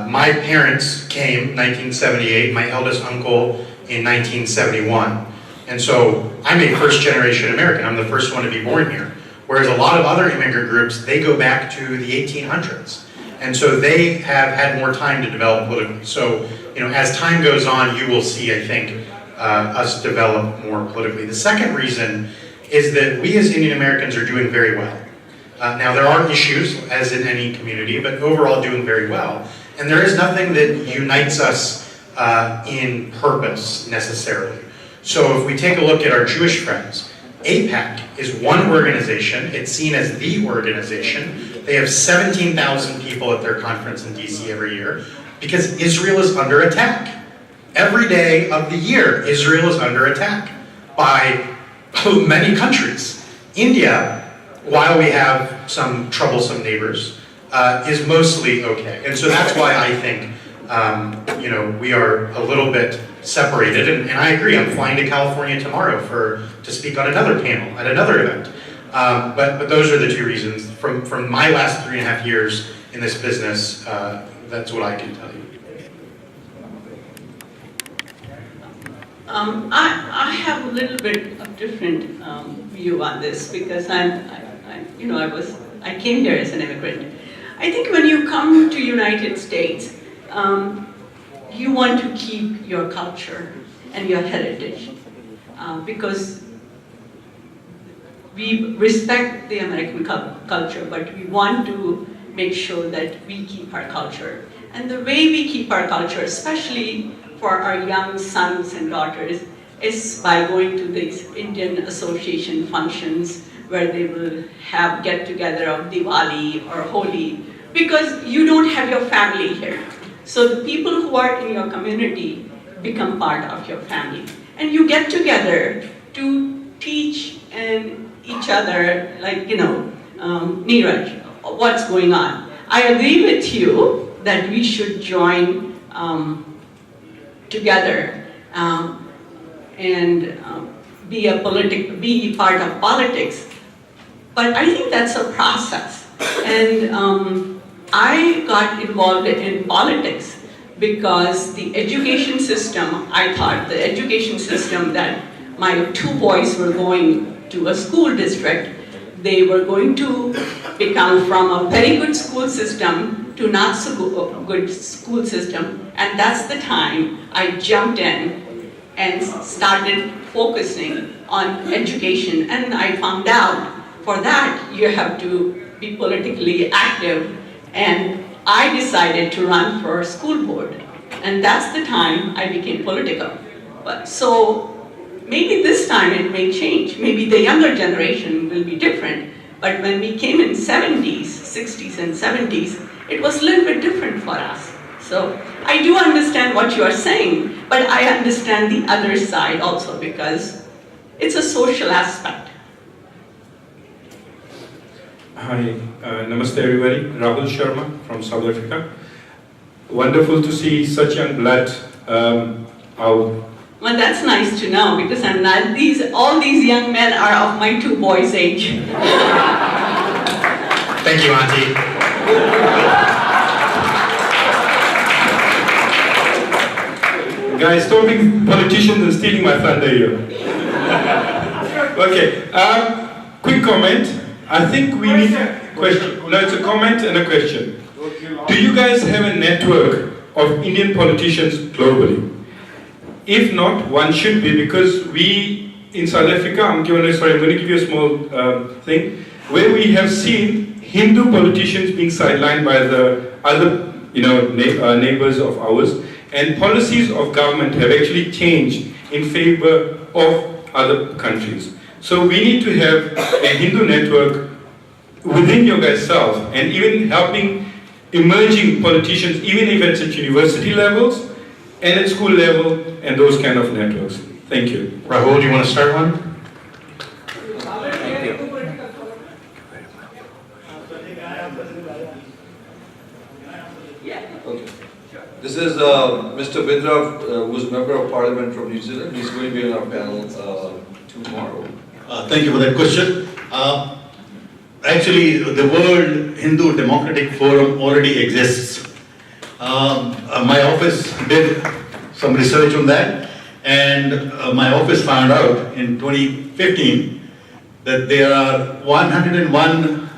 My parents came 1978, my eldest uncle in 1971. And so I'm a first generation American. I'm the first one to be born here. Whereas a lot of other immigrant groups, they go back to the 1800s. And so they have had more time to develop politically. So, as time goes on, you will see, I think, us develop more politically. The second reason is that we as Indian Americans are doing very well. Now, there are issues, as in any community, but overall doing very well. And there is nothing that unites us in purpose, necessarily. So if we take a look at our Jewish friends, AIPAC is one organization. It's seen as the organization. They have 17,000 people at their conference in DC every year because Israel is under attack. Every day of the year, Israel is under attack by many countries. India, while we have some troublesome neighbors, is mostly okay. And so that's why I think, we are a little bit separated. And I agree, I'm flying to California tomorrow to speak on another panel at another event. But those are the two reasons. From my last 3.5 years in this business, that's what I can tell you. I have a little bit of different view on this because I came here as an immigrant. I think when you come to United States, you want to keep your culture and your heritage because we respect the American culture, but we want to make sure that we keep our culture. And the way we keep our culture, especially for our young sons and daughters, is by going to these Indian association functions where they will have get-together of Diwali or Holi, because you don't have your family here. So the people who are in your community become part of your family. And you get together to teach each other, like, Neeraj, what's going on. I agree with you that we should join together and be part of politics. But I think that's a process. And I got involved in politics because the education system, I thought the education system that my 2 boys were going to a school district, they were going to become from a very good school system to not so good school system. And that's the time I jumped in and started focusing on education. And I found out for that you have to be politically active. And I decided to run for school board. And that's the time I became political. So maybe this time it may change. Maybe the younger generation will be different. But when we came in 70s, 60s and 70s, it was a little bit different for us. So I do understand what you are saying, but I understand the other side also because it's a social aspect. Hi, namaste everybody. Rahul Sharma from South Africa. Wonderful to see such young blood out. Well, that's nice to know because I'm not all these young men are of my 2 boys' age. Thank you, Auntie. Guys, stopping politicians and stealing my thunder here. Okay, quick comment. I think we need a question. No, it's a comment and a question. Do you guys have a network of Indian politicians globally? If not, one should be, because we in South Africa, I'm going to give you a small thing, where we have seen Hindu politicians being sidelined by the other neighbors of ours, and policies of government have actually changed in favor of other countries. So we need to have a Hindu network within your guys' self, and even helping emerging politicians, even if it's at university levels and at school level, and those kind of networks. Thank you. Rahul, do you want to start one? Okay. This is Mr. Bindra, who's a member of Parliament from New Zealand. He's going to be on our panel tomorrow. Thank you for that question. Actually, the World Hindu Democratic Forum already exists. My office did some research on that, and my office found out in 2015 that there are 101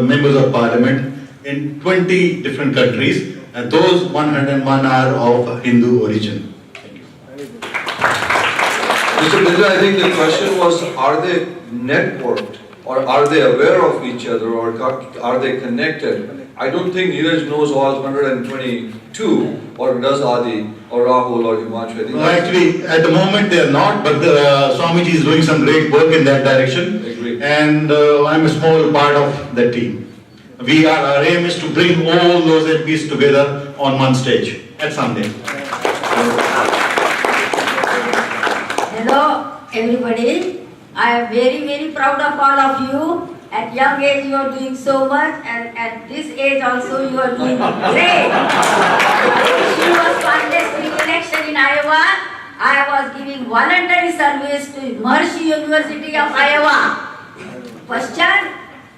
members of parliament in 20 different countries, and those 101 are of Hindu origin. Thank you. Mr. Bindra, I think the question was, are they networked, or are they aware of each other, or are they connected? I don't think Neeraj knows all 122, or does Adi, or Rahul, or Himanshu. No, actually, at the moment they are not, but Swamiji is doing some great work in that direction. Agreed. And I'm a small part of that team. Our aim is to bring all those MPs together on one stage at Sunday. Hello everybody, I am very, very proud of all of you. At young age you are doing so much, and at this age also you are doing great. She was contesting election in Iowa. I was giving voluntary service to Mercy University of Iowa. Question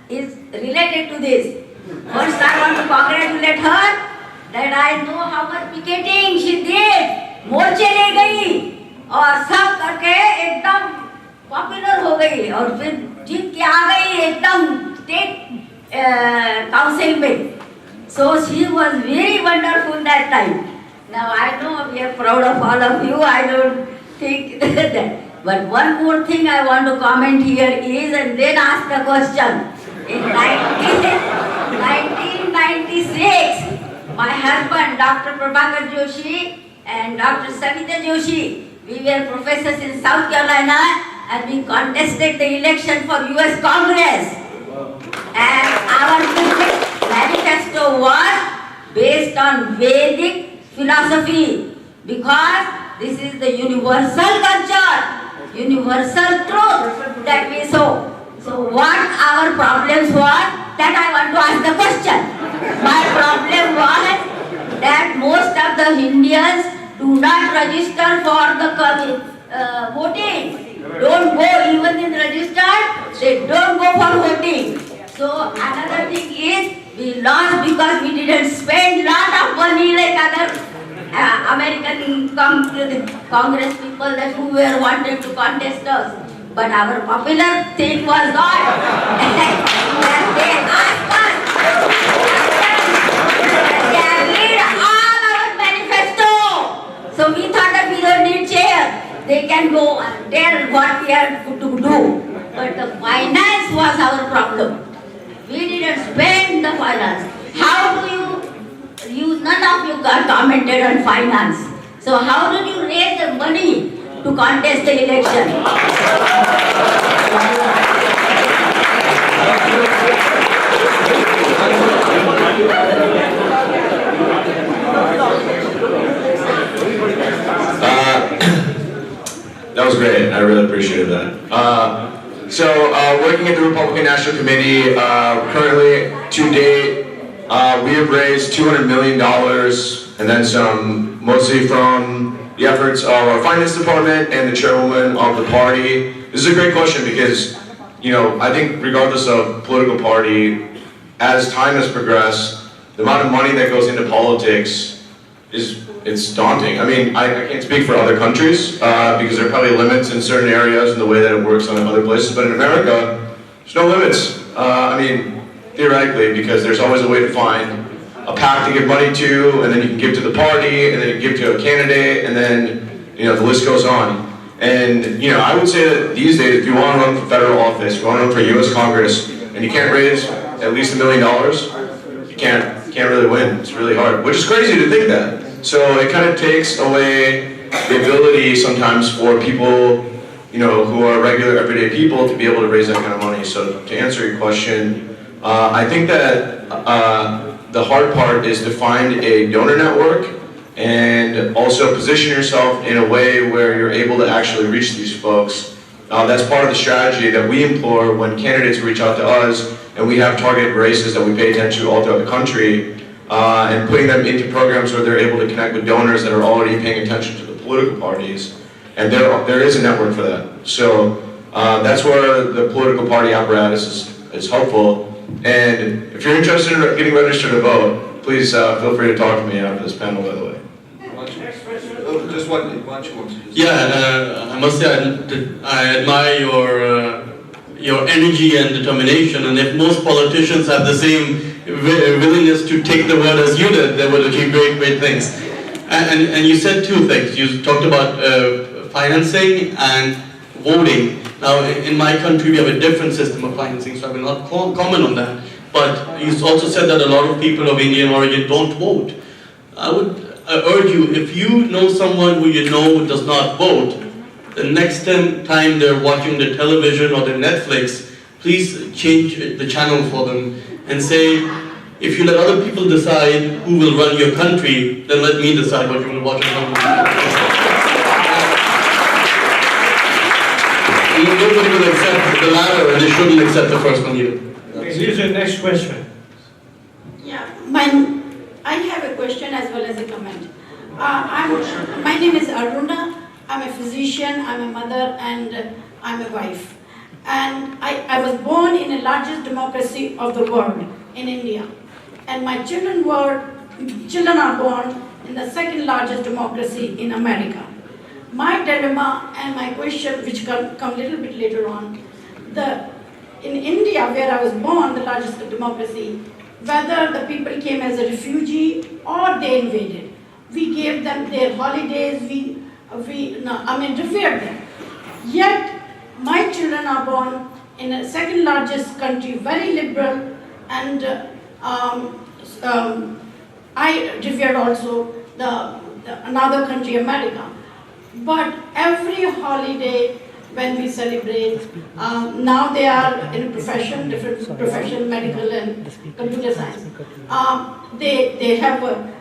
is related to this. First I want to congratulate her that I know how much picketing she did. मोर्चे ले गई और सब करके एकदम popular हो गई और फिर जीत के आ गई एकदम स्टेट काउंसिल में. So she was very wonderful that time. Now I know we are proud of all of you. I don't think that. But one more thing I want to comment here is, and then ask the question. In 1996, my husband, Dr. Prabhakar Joshi, and Dr. Savita Joshi, we were professors in South Carolina, and we contested the election for US Congress. And our manifesto was based on Vedic philosophy, because this is the universal culture, universal truth that we saw. So what our problems were, that I want to ask the question. My problem was that most of the Indians do not register for the voting. Don't go even in registered, they don't go for voting. So another thing is, we lost because we didn't spend lot of money like other American Congress people that who were wanted to contest us. But our popular thing was not that they asked us, they have read all our manifesto. So we thought that we don't need chair. They can go and tell what we are to do. But the finance was our problem. We didn't spend the finance. How do you none of you got commented on finance. So how did you raise the money to contest the election? That was great. I really appreciated that. Working at the Republican National Committee, currently to date, we have raised $200 million and then some, mostly from the efforts of our finance department and the chairwoman of the party. This is a great question because, I think regardless of political party, as time has progressed, the amount of money that goes into politics it's daunting. I mean, I can't speak for other countries because there are probably limits in certain areas and the way that it works on other places, but in America, there's no limits. Theoretically, because there's always a way to find a PAC to give money to, and then you can give to the party, and then you can give to a candidate, and then, the list goes on. And, I would say that these days, if you want to run for federal office, if you want to run for US Congress, and you can't raise at least $1 million, you can't really win. It's really hard, which is crazy to think that. So it kind of takes away the ability sometimes for people, who are regular everyday people to be able to raise that kind of money. So to answer your question, I think that the hard part is to find a donor network and also position yourself in a way where you're able to actually reach these folks. That's part of the strategy that we employ when candidates reach out to us, and we have targeted races that we pay attention to all throughout the country, and putting them into programs where they're able to connect with donors that are already paying attention to the political parties, and there is a network for that. So that's where the political party apparatus is helpful. And if you're interested in getting registered to vote, please feel free to talk to me after this panel, by the way. Just one wants to just... Yeah, I must say I admire your energy and determination, and if most politicians have the same willingness to take the word as you did, they would achieve great, great things. And you said two things. You talked about financing and voting. Now, in my country, we have a different system of financing, so I will not comment on that. But you also said that a lot of people of Indian origin don't vote. I would urge you, if you know someone who you know does not vote, the next time they're watching the television or the Netflix, please change the channel for them and say, if you let other people decide who will run your country, then let me decide what you will watch on television. nobody will accept the latter, and they shouldn't accept the first one either. Here's the next question. Yeah, I have a question as well as a comment. My name is Aruna. I'm a physician, I'm a mother, and I'm a wife. And I was born in the largest democracy of the world, in India. And my children are born in the second largest democracy in America. My dilemma and my question, which come a little bit later on, in India, where I was born, the largest democracy, whether the people came as a refugee or they invaded, we gave them their holidays, revered them. Yet, my children are born in the second largest country, very liberal, and I revered also another country, America. But every holiday, when we celebrate, now they are in a profession, different profession, medical and computer science. They have a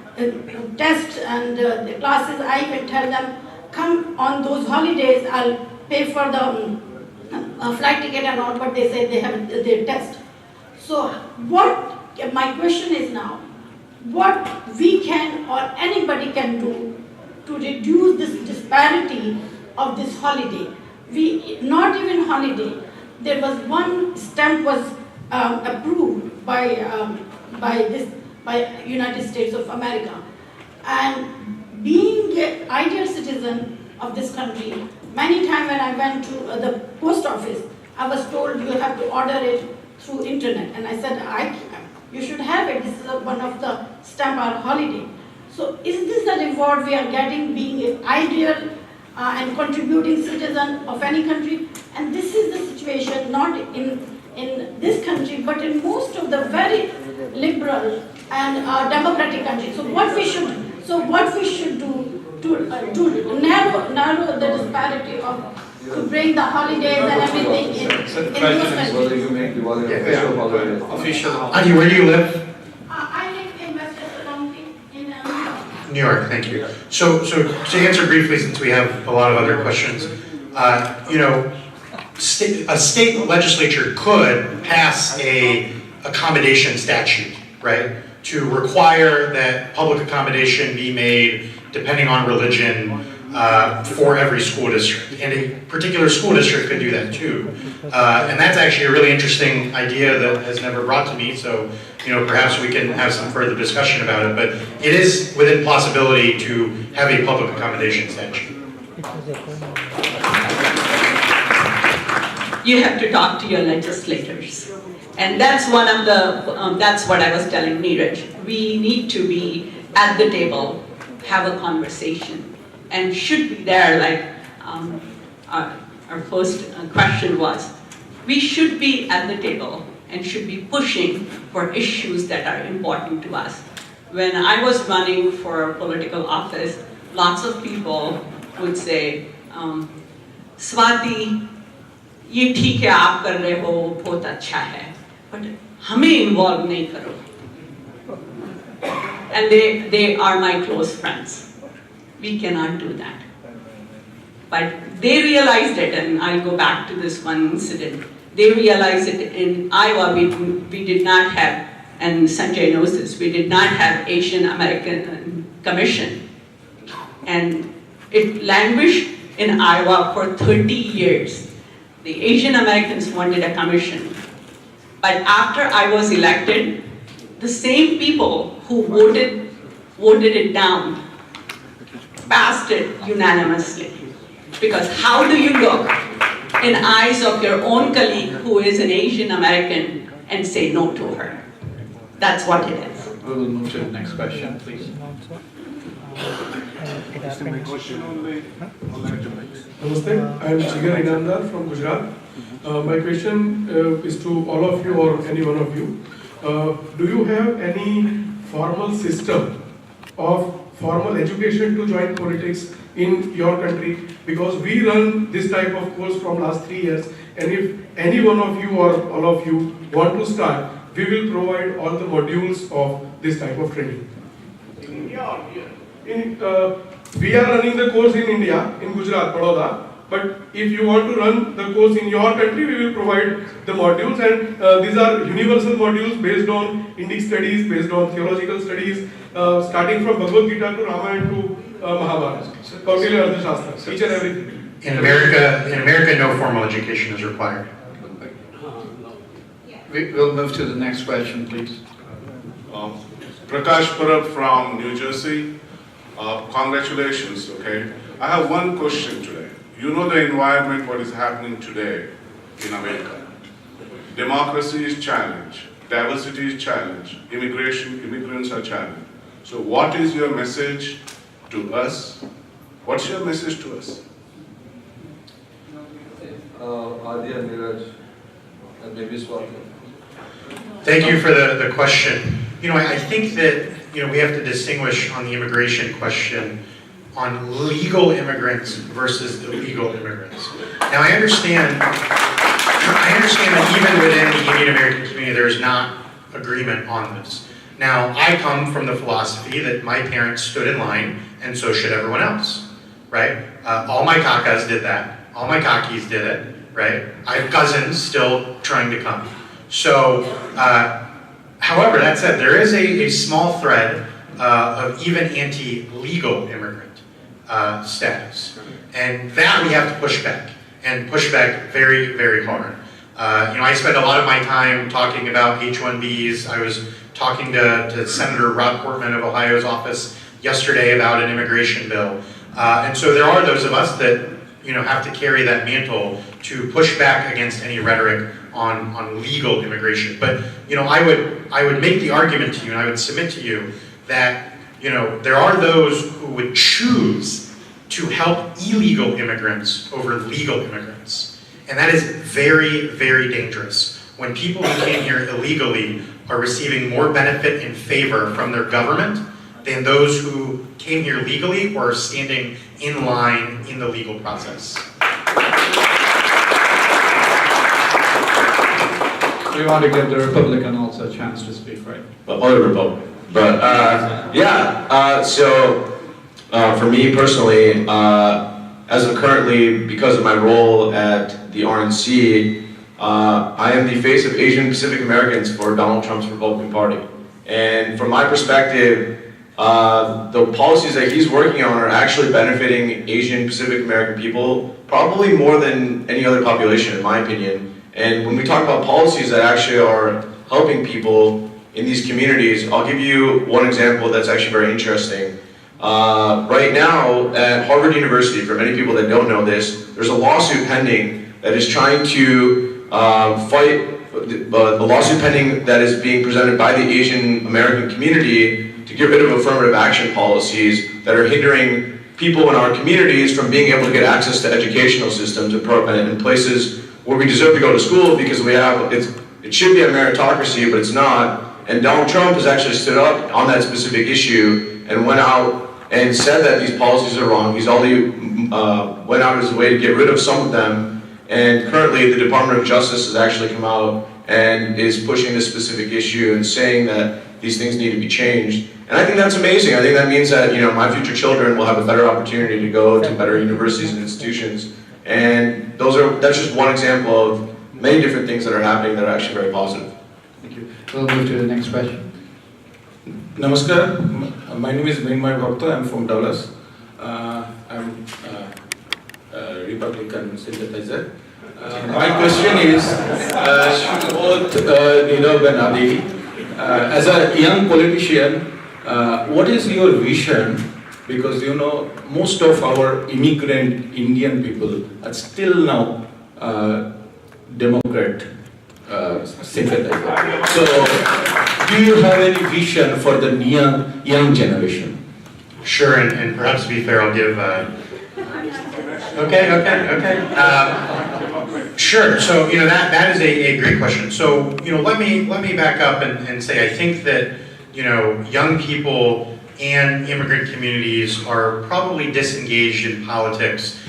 test and the classes. I can tell them, come on those holidays, I'll pay for the flight ticket and all, but they say they have their test. So my question is now, what we can or anybody can do to reduce this disparity of this holiday. Not even holiday. There was one stamp was approved by United States of America, and being an ideal citizen of this country, many times when I went to the post office, I was told you have to order it through internet, and I said you should have it. This is one of the stamp our holiday. So is this the reward we are getting, being an ideal and contributing citizen of any country? And this is the situation not in this country, but in most of the very liberal and democratic countries. So what we should do to narrow the disparity to bring the holidays and everything in those countries. Whether you make Diwali official holiday. Adi, where do you live? I live in Western in New York, thank you. So to answer briefly, since we have a lot of other questions, a state legislature could pass a accommodation statute, right, to require that public accommodation be made depending on religion for every school district, and a particular school district could do that too. And that's actually a really interesting idea that has never brought to me, so perhaps we can have some further discussion about it, but it is within possibility to have a public accommodation statute. You have to talk to your legislators. And that's one of the, that's what I was telling Neeraj. We need to be at the table, have a conversation, and should be there, like our first question was, we should be at the table and should be pushing for issues that are important to us. When I was running for political office, lots of people would say, Swati, ये ठीक है आप कर रहे हो बहुत अच्छा है, but हमें involve नहीं करो. And they are my close friends. We cannot do that. But they realized it, and I'll go back to this one incident. They realized it in Iowa. We did not have, and Sanjay knows this, we did not have Asian American Commission. And it languished in Iowa for 30 years. The Asian Americans wanted a commission. But after I was elected, the same people who voted it down passed it unanimously. Because how do you look in eyes of your own colleague who is an Asian American and say no to her? That's what it is. We will move to the next question, please. Namaste, I am Jigar Inandar from Gujarat. My question is to all of you or any one of you. Do you have any formal system of formal education to join politics in your country? Because we run this type of course from last 3 years, and if any one of you or all of you want to start, we will provide all the modules of this type of training. In India or here? We are running the course in India, in Gujarat, Baroda, But if you want to run the course in your country, we will provide the modules, and these are universal modules based on Indic studies, based on theological studies, starting from Bhagavad Gita to Ramayana to Mahabharata, Kautilya Arthashastra, each and everything. In America, no formal education is required. We'll move to the next question, please. Prakash Parab from New Jersey. Congratulations, okay? I have one question today. You know the environment, what is happening today in America. Democracy is challenged, diversity is challenged, immigrants are challenged. So what is your message to us? What's your message to us? Adi and Neeraj, and maybe Swati. Thank you for the question. I think that we have to distinguish on the immigration question on legal immigrants versus illegal immigrants. Now I understand that even within the Indian American community there's not agreement on this. Now I come from the philosophy that my parents stood in line and so should everyone else, right? All my kakas did that. All my kakis did it, right? I have cousins still trying to come. So, however, that said, there is a small thread of even anti-legal immigrant status. And that we have to push back, and push back very, very hard. I spend a lot of my time talking about H-1Bs. I was talking to Senator Rob Portman of Ohio's office yesterday about an immigration bill. And so there are those of us that have to carry that mantle to push back against any rhetoric on legal immigration. But I would make the argument to you, and I would submit to you that there are those who would choose to help illegal immigrants over legal immigrants, and that is very, very dangerous. When people who came here illegally are receiving more benefit and favor from their government than those who came here legally or are standing in line in the legal process. We want to give the Republican also a chance to speak, right? Well, other Republican. But for me personally, as of currently, because of my role at the RNC, I am the face of Asian Pacific Americans for Donald Trump's Republican Party. And from my perspective, the policies that he's working on are actually benefiting Asian Pacific American people probably more than any other population, in my opinion. And when we talk about policies that actually are helping people in these communities, I'll give you one example that's actually very interesting. Right now at Harvard University, for many people that don't know this, there's a lawsuit pending that is trying to fight, a lawsuit pending that is being presented by the Asian American community to get rid of affirmative action policies that are hindering people in our communities from being able to get access to educational systems in places where we deserve to go to school, because it should be a meritocracy, but it's not. And Donald Trump has actually stood up on that specific issue and went out and said that these policies are wrong. He's already went out of his way to get rid of some of them. And currently the Department of Justice has actually come out and is pushing this specific issue and saying that these things need to be changed. And I think that's amazing. I think that means that my future children will have a better opportunity to go to better universities and institutions. And that's just one example of many different things that are happening that are actually very positive. Thank you. We'll move to the next question. Namaskar. My name is Mrinmay Bhakta. I'm from Dallas. I'm a Republican sympathizer. My question is, both Nirav and Adi, as a young politician, what is your vision? Because most of our immigrant Indian people are still now Democrat sympathizer. So, do you have any vision for the young generation? Sure, and perhaps to be fair, I'll give. Okay. Sure. So that is a great question. So let me back up and say I think that young people and immigrant communities are probably disengaged in politics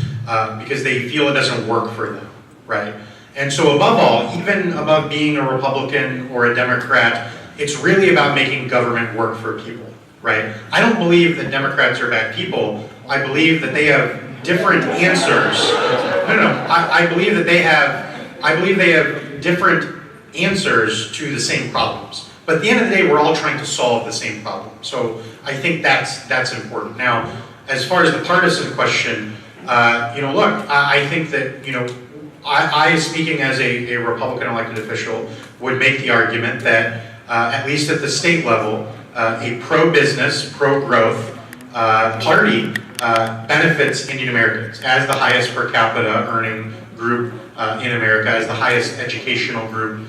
because they feel it doesn't work for them, right? And so above all, even above being a Republican or a Democrat, it's really about making government work for people, right? I don't believe that Democrats are bad people. I believe that they have different answers I believe that they have different answers to the same problems. But at the end of the day, we're all trying to solve the same problem. So I think that's important. Now, as far as the partisan question, look, I think that, I speaking as a Republican elected official, would make the argument that, at least at the state level, a pro-business, pro-growth party benefits Indian Americans as the highest per capita earning group in America, as the highest educational group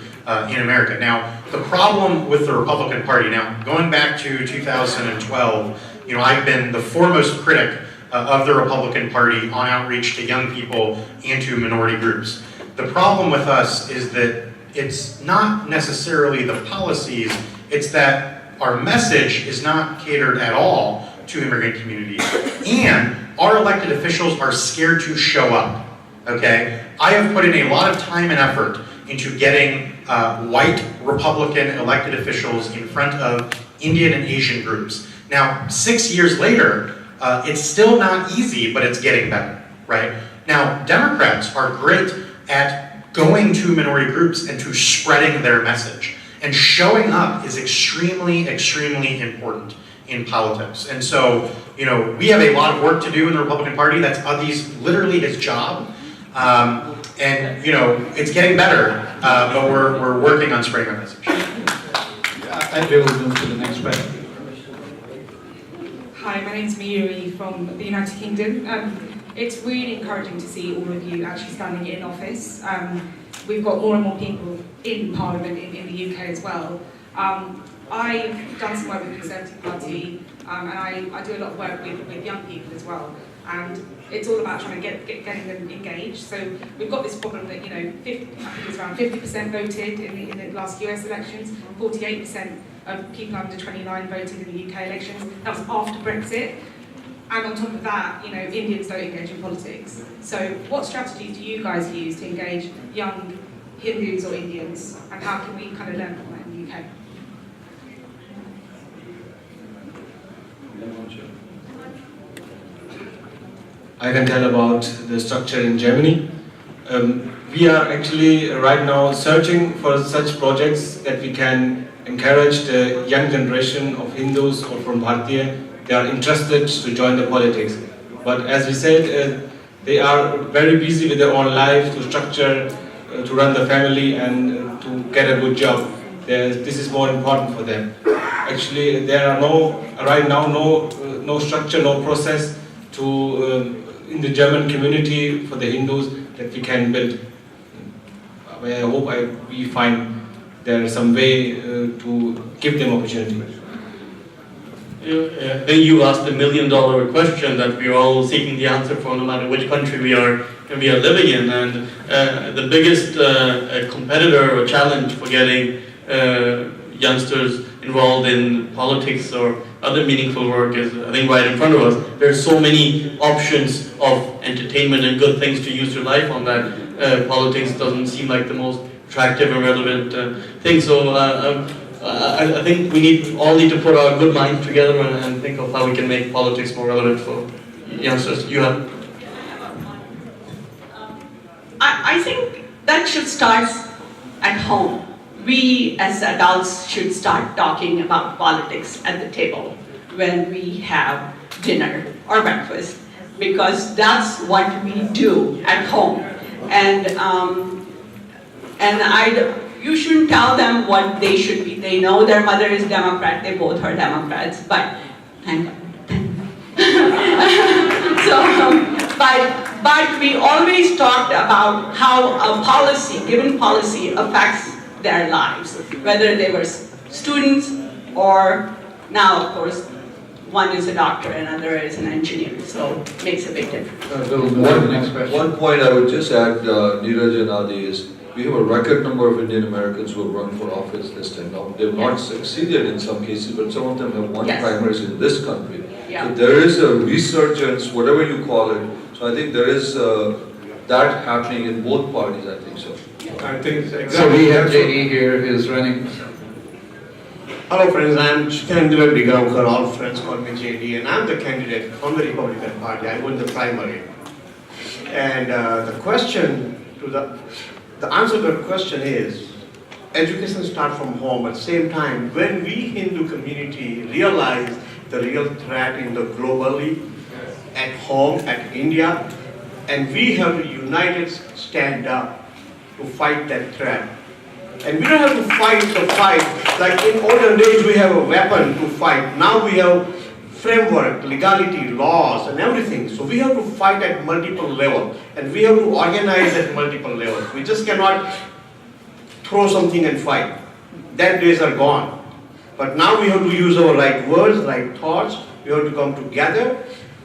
in America. Now, the problem with the Republican Party, now going back to 2012, I've been the foremost critic of the Republican Party on outreach to young people and to minority groups. The problem with us is that it's not necessarily the policies, it's that our message is not catered at all to immigrant communities, and our elected officials are scared to show up, okay? I have put in a lot of time and effort into getting white Republican elected officials in front of Indian and Asian groups. Now, 6 years later, it's still not easy, but it's getting better, right? Now, Democrats are great at going to minority groups and to spreading their message. And showing up is extremely, extremely important in politics. And so, we have a lot of work to do in the Republican Party. That's literally his job. And it's getting better, but we're working on spreading our message. I will move to the next question. Hi, my name's Miri from the United Kingdom. It's really encouraging to see all of you actually standing in office. We've got more and more people in Parliament in the UK as well. I've done some work with the Conservative Party, and I do a lot of work with young people as well. And it's all about trying to getting them engaged. So we've got this problem that, I think it's around 50% voted in the last US elections, 48% of people under 29 voted in the UK elections. That was after Brexit. And on top of that, Indians don't engage in politics. So what strategies do you guys use to engage young Hindus or Indians? And how can we kind of learn from that in the UK? I can tell about the structure in Germany. We are actually right now searching for such projects that we can encourage the young generation of Hindus or from Bharatiya. They are interested to join the politics. But as we said, they are very busy with their own life, to structure, to run the family and to get a good job. This is more important for them. Actually, there are right now no structure, no process in the German community for the Hindus that we can build. I hope we find there is some way to give them opportunity. You asked the $1 million question that we are all seeking the answer for, no matter which country we are living in. And the biggest competitor or challenge for getting youngsters involved in politics or other meaningful work is, I think, right in front of us. There are so many options of entertainment and good things to use your life on that politics doesn't seem like the most attractive and relevant thing. So I think we all need to put our good minds together and think of how we can make politics more relevant for youngsters. You have? I think that should start at home. We as adults should start talking about politics at the table when we have dinner or breakfast, because that's what we do at home. And you shouldn't tell them what they should be. They know their mother is Democrat, they both are Democrats, but thank God. But we always talked about how a given policy affects their lives, whether they were students or now, of course, one is a doctor and another is an engineer, so it makes a big difference. One point I would just add, Neeraj and Adi, is we have a record number of Indian Americans who have run for office this time. Now, they have not succeeded in some cases, but some of them have won primaries in this country. So there is a resurgence, whatever you call it. So I think there is that happening in both parties, I think so. I think exactly. So we have JD here who is running. Hello friends, I am Chandra Digamkar, all friends call me JD, and I am the candidate from the Republican Party. I won the primary. And the question to the answer to the question is, education starts from home. At the same time, when we Hindu community realize the real threat in the globally, at home, at India, and we have to united stand up to fight that threat. And we don't have to fight the fight, like in olden days we have a weapon to fight. Now we have framework, legality, laws and everything. So we have to fight at multiple levels and we have to organize at multiple levels. We just cannot throw something and fight. That days are gone. But now we have to use our right words, right thoughts. We have to come together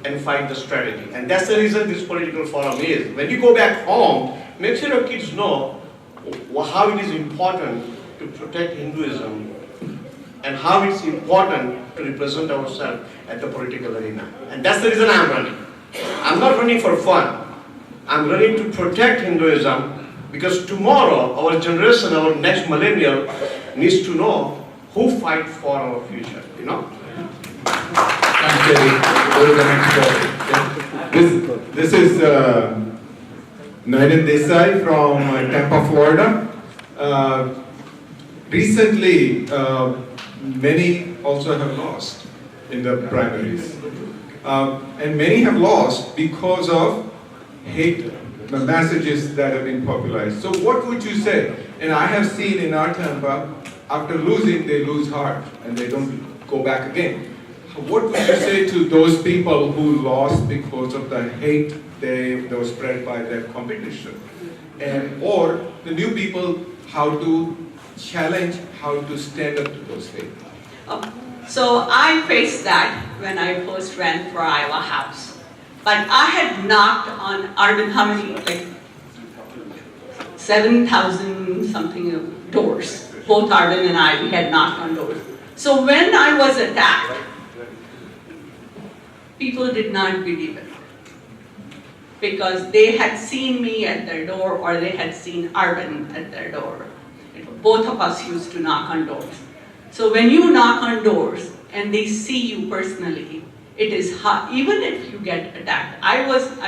and fight the strategy. And that's the reason this political forum is. When you go back home, make sure your kids know how it is important to protect Hinduism and how it's important to represent ourselves at the political arena. And that's the reason I'm running. I'm not running for fun. I'm running to protect Hinduism because tomorrow, our generation, our next millennial needs to know who fight for our future, you know? Thanks, Jerry. Go to the next topic. This is Nayan Desai from Tampa, Florida. Recently, many also have lost in the primaries. And many have lost because of hate messages that have been popularized. So what would you say? And I have seen in our Tampa, after losing, they lose heart and they don't go back again. What would you say to those people who lost because of the hate that was spread by their competition? And or the new people, how to challenge, how to stand up to those hate? So I faced that when I first ran for Iowa House. But I had knocked on urban, how many, like 7,000 something doors. Both Arvind and I, we had knocked on doors. So when I was attacked, people did not believe it. Because they had seen me at their door or they had seen Arvind at their door. Both of us used to knock on doors. So when you knock on doors and they see you personally, it is hard, even if you get attacked. I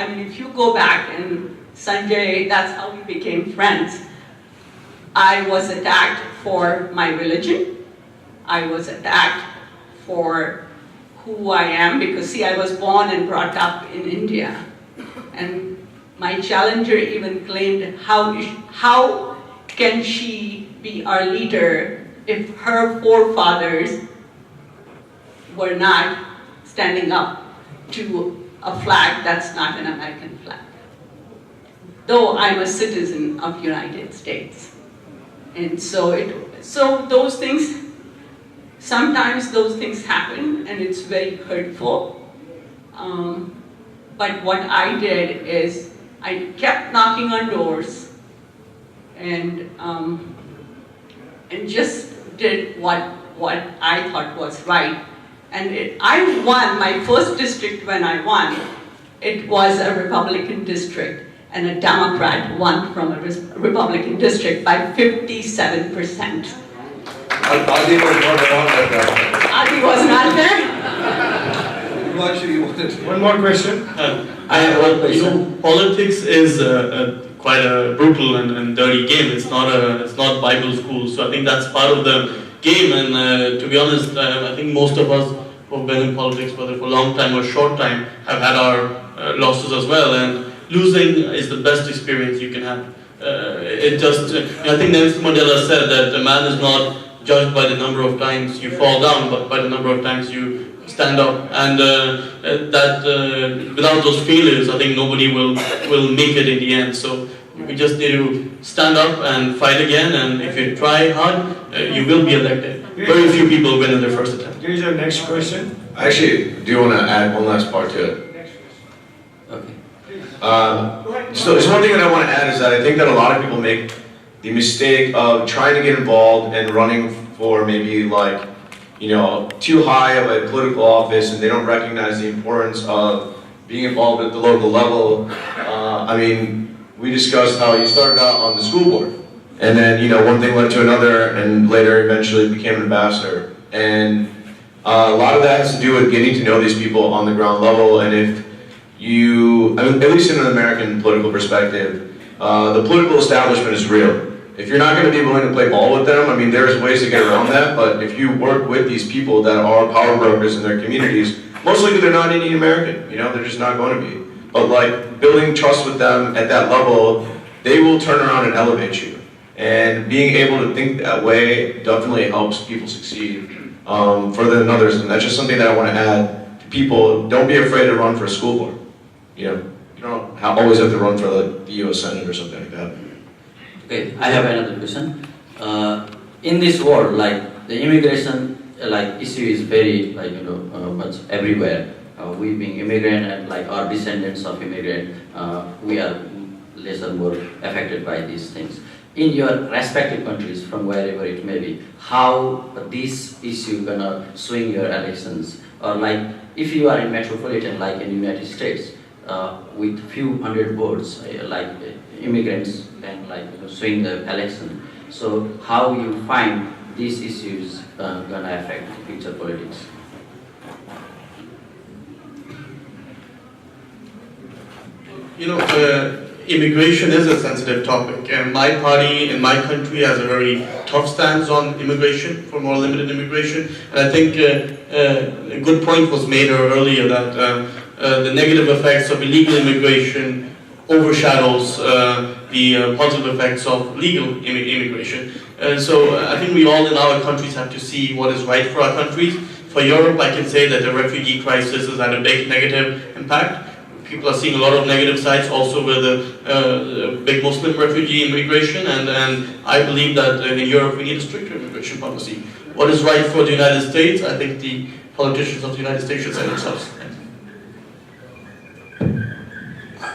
mean, if you go back and Sanjay, that's how we became friends. I was attacked for my religion. I was attacked for who I am because see, I was born and brought up in India. And my challenger even claimed, how can she be our leader if her forefathers were not standing up to a flag that's not an American flag? Though I'm a citizen of the United States. And so those things, sometimes those things happen and it's very hurtful. But what I did is I kept knocking on doors and just did what I thought was right. And I won my first district when I won. It was a Republican district. And a Democrat won from a Republican district by 57%. Adi was not around at that time. Adi was not there? One more question. I have one question. You know, politics is quite a brutal and dirty game. It's not Bible school. So I think that's part of the game. And to be honest, I think most of us who've been in politics, whether for a long time or short time, have had our losses as well. And losing is the best experience you can have. I think Nelson Mandela said that a man is not judged by the number of times you fall down, but by the number of times you stand up. And without those failures, I think nobody will make it in the end. So we just need to stand up and fight again. And if you try hard, you will be elected. Very few people win in their first attempt. Here's your next question. I actually do want to add one last part to it. So there's one thing that I want to add is that I think that a lot of people make the mistake of trying to get involved and running for maybe like, you know, too high of a political office and they don't recognize the importance of being involved at the local level. I mean, we discussed how you started out on the school board and then, you know, one thing led to another and later eventually became an ambassador. And a lot of that has to do with getting to know these people on the ground level, and if at least in an American political perspective, the political establishment is real. If you're not going to be willing to play ball with them, I mean, there's ways to get around that, but if you work with these people that are power brokers in their communities, most likely they're not Indian American, they're just not going to be. But like, building trust with them at that level, they will turn around and elevate you. And being able to think that way definitely helps people succeed further than others, and that's just something that I want to add to people. Don't be afraid to run for a school board. You don't always have to run for the US Senate or something like that. Okay, I have another question. In this world, like the immigration issue is very much everywhere. We being immigrant and like our descendants of immigrant, we are less or more affected by these things. In your respective countries, from wherever it may be, how this issue gonna swing your elections? Or like if you are in metropolitan, like in United States, with few hundred votes, like immigrants can swing the election. So how you find these issues gonna affect future politics? Immigration is a sensitive topic, and my party in my country has a very tough stance on immigration, for more limited immigration. And I think a good point was made earlier that the negative effects of illegal immigration overshadows the positive effects of legal immigration. So I think we all in our countries have to see what is right for our countries. For Europe, I can say that the refugee crisis has had a big negative impact. People are seeing a lot of negative sides also with the big Muslim refugee immigration, and I believe that in Europe we need a stricter immigration policy. What is right for the United States, I think the politicians of the United States should say themselves.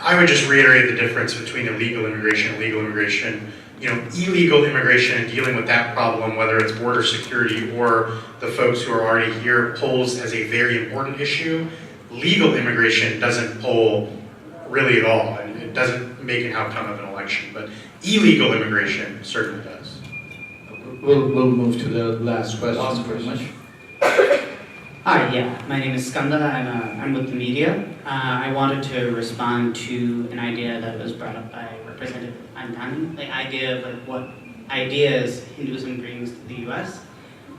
I would just reiterate the difference between illegal immigration and legal immigration. Illegal immigration and dealing with that problem, whether it's border security or the folks who are already here, polls as a very important issue. Legal immigration doesn't poll really at all, and it doesn't make an outcome of an election, but illegal immigration certainly does. We'll move to the last question. Very much. Hi, my name is Skanda. I'm with the media. I wanted to respond to an idea that was brought up by Representative Antani, the idea of what ideas Hinduism brings to the U.S.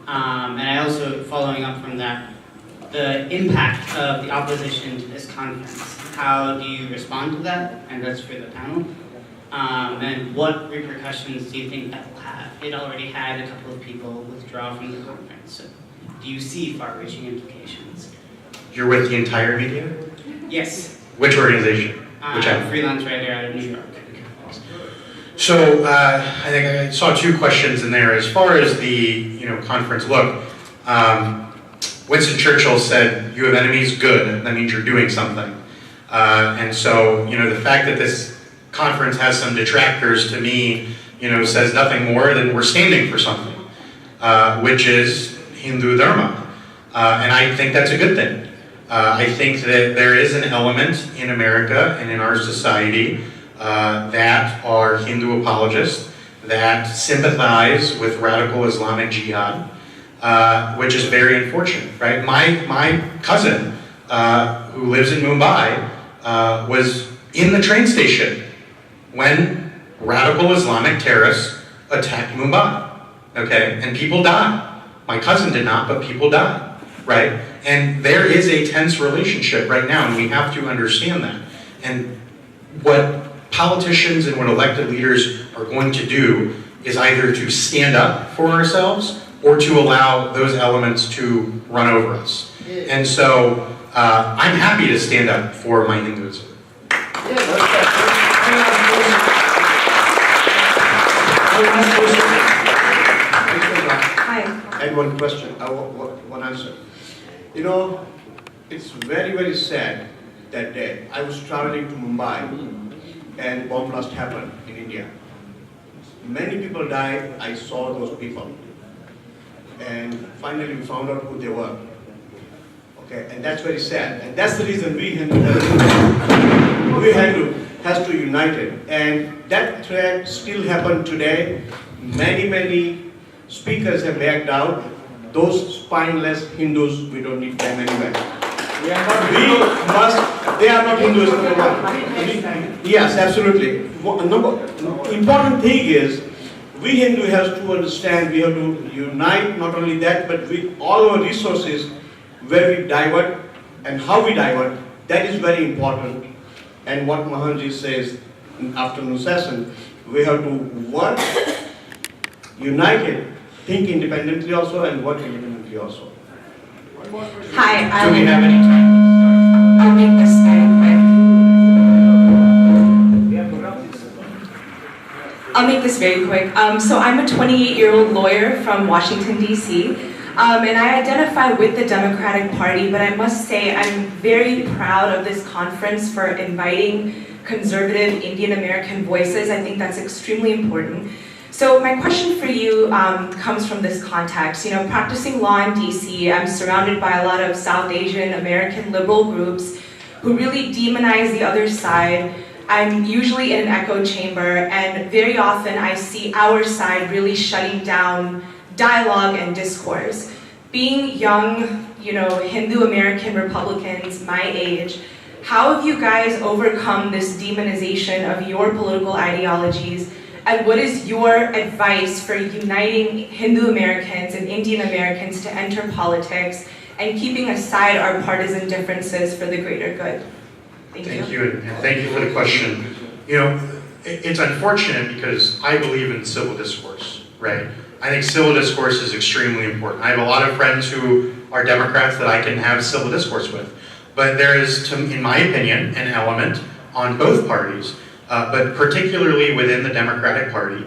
And I also, following up from that, the impact of the opposition to this conference. How do you respond to that? And that's for the panel. And what repercussions do you think that will have? It already had a couple of people withdraw from the conference. So do you see far-reaching implications? You're with the entire media? Yes. Which organization? Which freelance writer out of New York. So I think I saw two questions in there. As far as the conference, look, Winston Churchill said, "You have enemies, good. That means you're doing something." And so the fact that this conference has some detractors, to me, says nothing more than we're standing for something, which is Hindu Dharma. And I think that's a good thing. I think that there is an element in America and in our society that are Hindu apologists, that sympathize with radical Islamic jihad, which is very unfortunate, right? My cousin, who lives in Mumbai, was in the train station when radical Islamic terrorists attacked Mumbai, okay? And people died. My cousin did not, but people died, right? And there is a tense relationship right now, and we have to understand that. And what politicians and what elected leaders are going to do is either to stand up for ourselves or to allow those elements to run over us. And so I'm happy to stand up for my Hinduism. Hi. I had one question, one answer. It's very, very sad that day. I was traveling to Mumbai and bomb blast happened in India. Many people died. I saw those people. And finally we found out who they were. Okay, and that's very sad. And that's the reason we has to unite it. And that threat still happened today. Many speakers have backed out. Those spineless Hindus, we don't need them anywhere. They are not Hindus, number one. Yes, absolutely. Important thing is, we Hindu have to understand, we have to unite, not only that, but with all our resources, where we divert and how we divert, that is very important. And what Mohanji says in afternoon session, we have to work united, think independently also, and work independently also. Hi, Do we have any time? I'll make this very quick. I'll make this very quick. So I'm a 28-year-old lawyer from Washington, D.C., and I identify with the Democratic Party, but I must say I'm very proud of this conference for inviting conservative Indian American voices. I think that's extremely important. So my question for you comes from this context. You know, practicing law in DC, I'm surrounded by a lot of South Asian American liberal groups who really demonize the other side. I'm usually in an echo chamber, and very often I see our side really shutting down dialogue and discourse. Being young, you know, Hindu American Republicans my age, how have you guys overcome this demonization of your political ideologies? And what is your advice for uniting Hindu Americans and Indian Americans to enter politics and keeping aside our partisan differences for the greater good? Thank you. And thank you for the question. You know, it's unfortunate because I believe in civil discourse, right? I think civil discourse is extremely important. I have a lot of friends who are Democrats that I can have civil discourse with. But there is, in my opinion, an element on both parties, but particularly within the Democratic Party,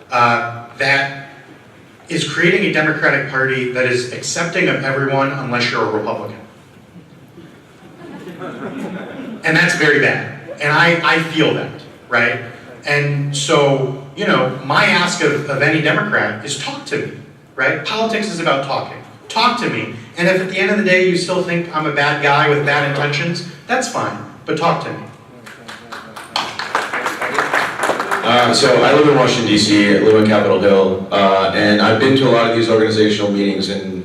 that is creating a Democratic Party that is accepting of everyone unless you're a Republican. And that's very bad. And I feel that, right? And so, you know, my ask of any Democrat is talk to me, right? Politics is about talking. Talk to me. And if at the end of the day you still think I'm a bad guy with bad intentions, that's fine, but talk to me. So I live in Washington, D.C., I live on Capitol Hill, and I've been to a lot of these organizational meetings, and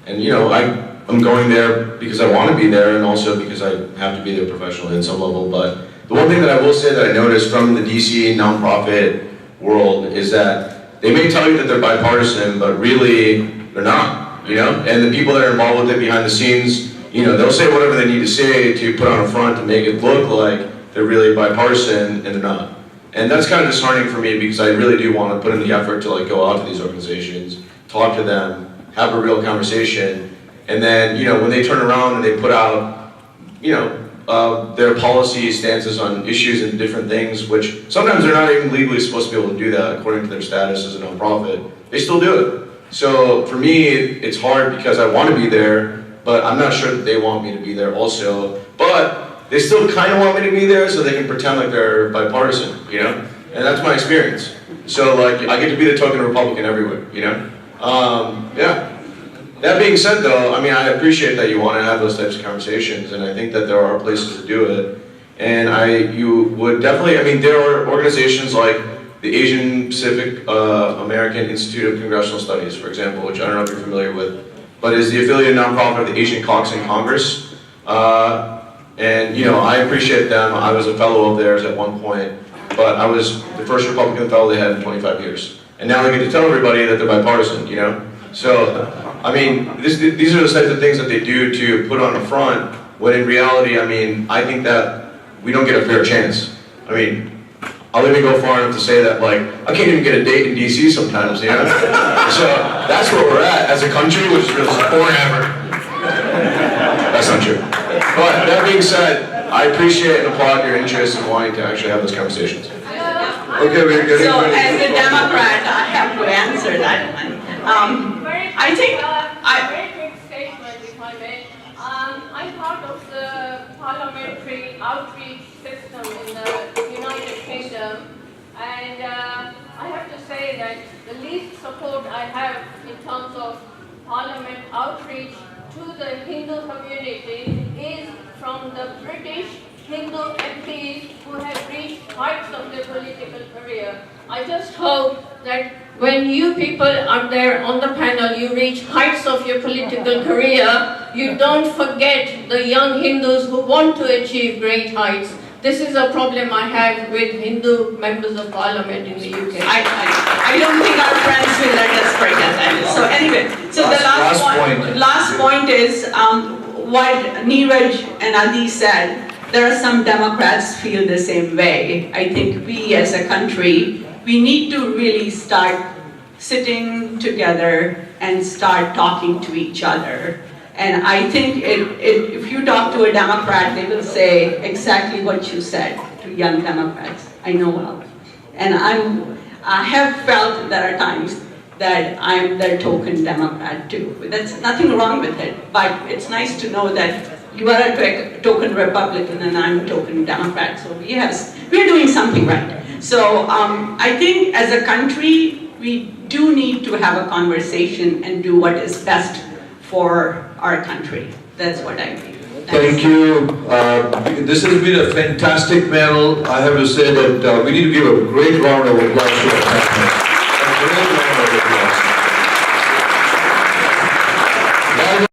you know, I'm going there because I want to be there, and also because I have to be there professionally at some level. But the one thing that I will say that I noticed from the DC nonprofit world is that they may tell you that they're bipartisan, but really they're not, you know? And the people that are involved with it behind the scenes, you know, they'll say whatever they need to say to put on a front to make it look like they're really bipartisan, and they're not. And that's kind of disheartening for me because I really do want to put in the effort to like go out to these organizations, talk to them, have a real conversation. And then, you know, when they turn around and they put out, you know, their policy stances on issues and different things, which sometimes they're not even legally supposed to be able to do that according to their status as a nonprofit, they still do it. So for me, it's hard because I want to be there, but I'm not sure that they want me to be there also. But they still kind of want me to be there so they can pretend like they're bipartisan, you know? And that's my experience. So like, I get to be the token Republican everywhere, you know? Yeah. That being said though, I mean, I appreciate that you want to have those types of conversations, and I think that there are places to do it. And you would definitely, I mean, there are organizations like the Asian Pacific American Institute of Congressional Studies, for example, which I don't know if you're familiar with, but is the affiliated nonprofit of the Asian Caucus in Congress. And you know, I appreciate them. I was a fellow of theirs at one point, but I was the first Republican fellow they had in 25 years. And now they get to tell everybody that they're bipartisan, you know? So, I mean, these are the types of things that they do to put on a front, when in reality, I mean, I think that we don't get a fair chance. I mean, I'll even go far enough to say that, like, I can't even get a date in DC sometimes, you know? So, that's where we're at as a country, which is really forever. That's not true. But that being said, I appreciate and applaud your interest in wanting to actually have those conversations. Okay, we're getting So, as a Democrat, I have to answer that one. I think very quick statement, if I may. I'm part of the parliamentary outreach system in the United Kingdom, and I have to say that the least support I have in terms of parliament outreach to the Hindu community is from the British Hindu MPs who have reached heights of their political career. I just hope that when you people are there on the panel, you reach heights of your political career, you don't forget the young Hindus who want to achieve great heights. This is a problem I have with Hindu members of parliament in the UK. I don't think our friends will let us forget that. So anyway, so the last point is what Neeraj and Adi said. There are some Democrats feel the same way. I think we as a country, we need to really start sitting together and start talking to each other. And I think if you talk to a Democrat, they will say exactly what you said to young Democrats. I know well. And I have felt there are times that I'm their token Democrat too. That's nothing wrong with it, but it's nice to know that you are a token Republican and I'm a token Democrat. So we're doing something right. So I think as a country, we do need to have a conversation and do what is best for our country. That's what I mean. Thank you. This has been a fantastic panel. I have to say that we need to give a great round of applause to our panelists.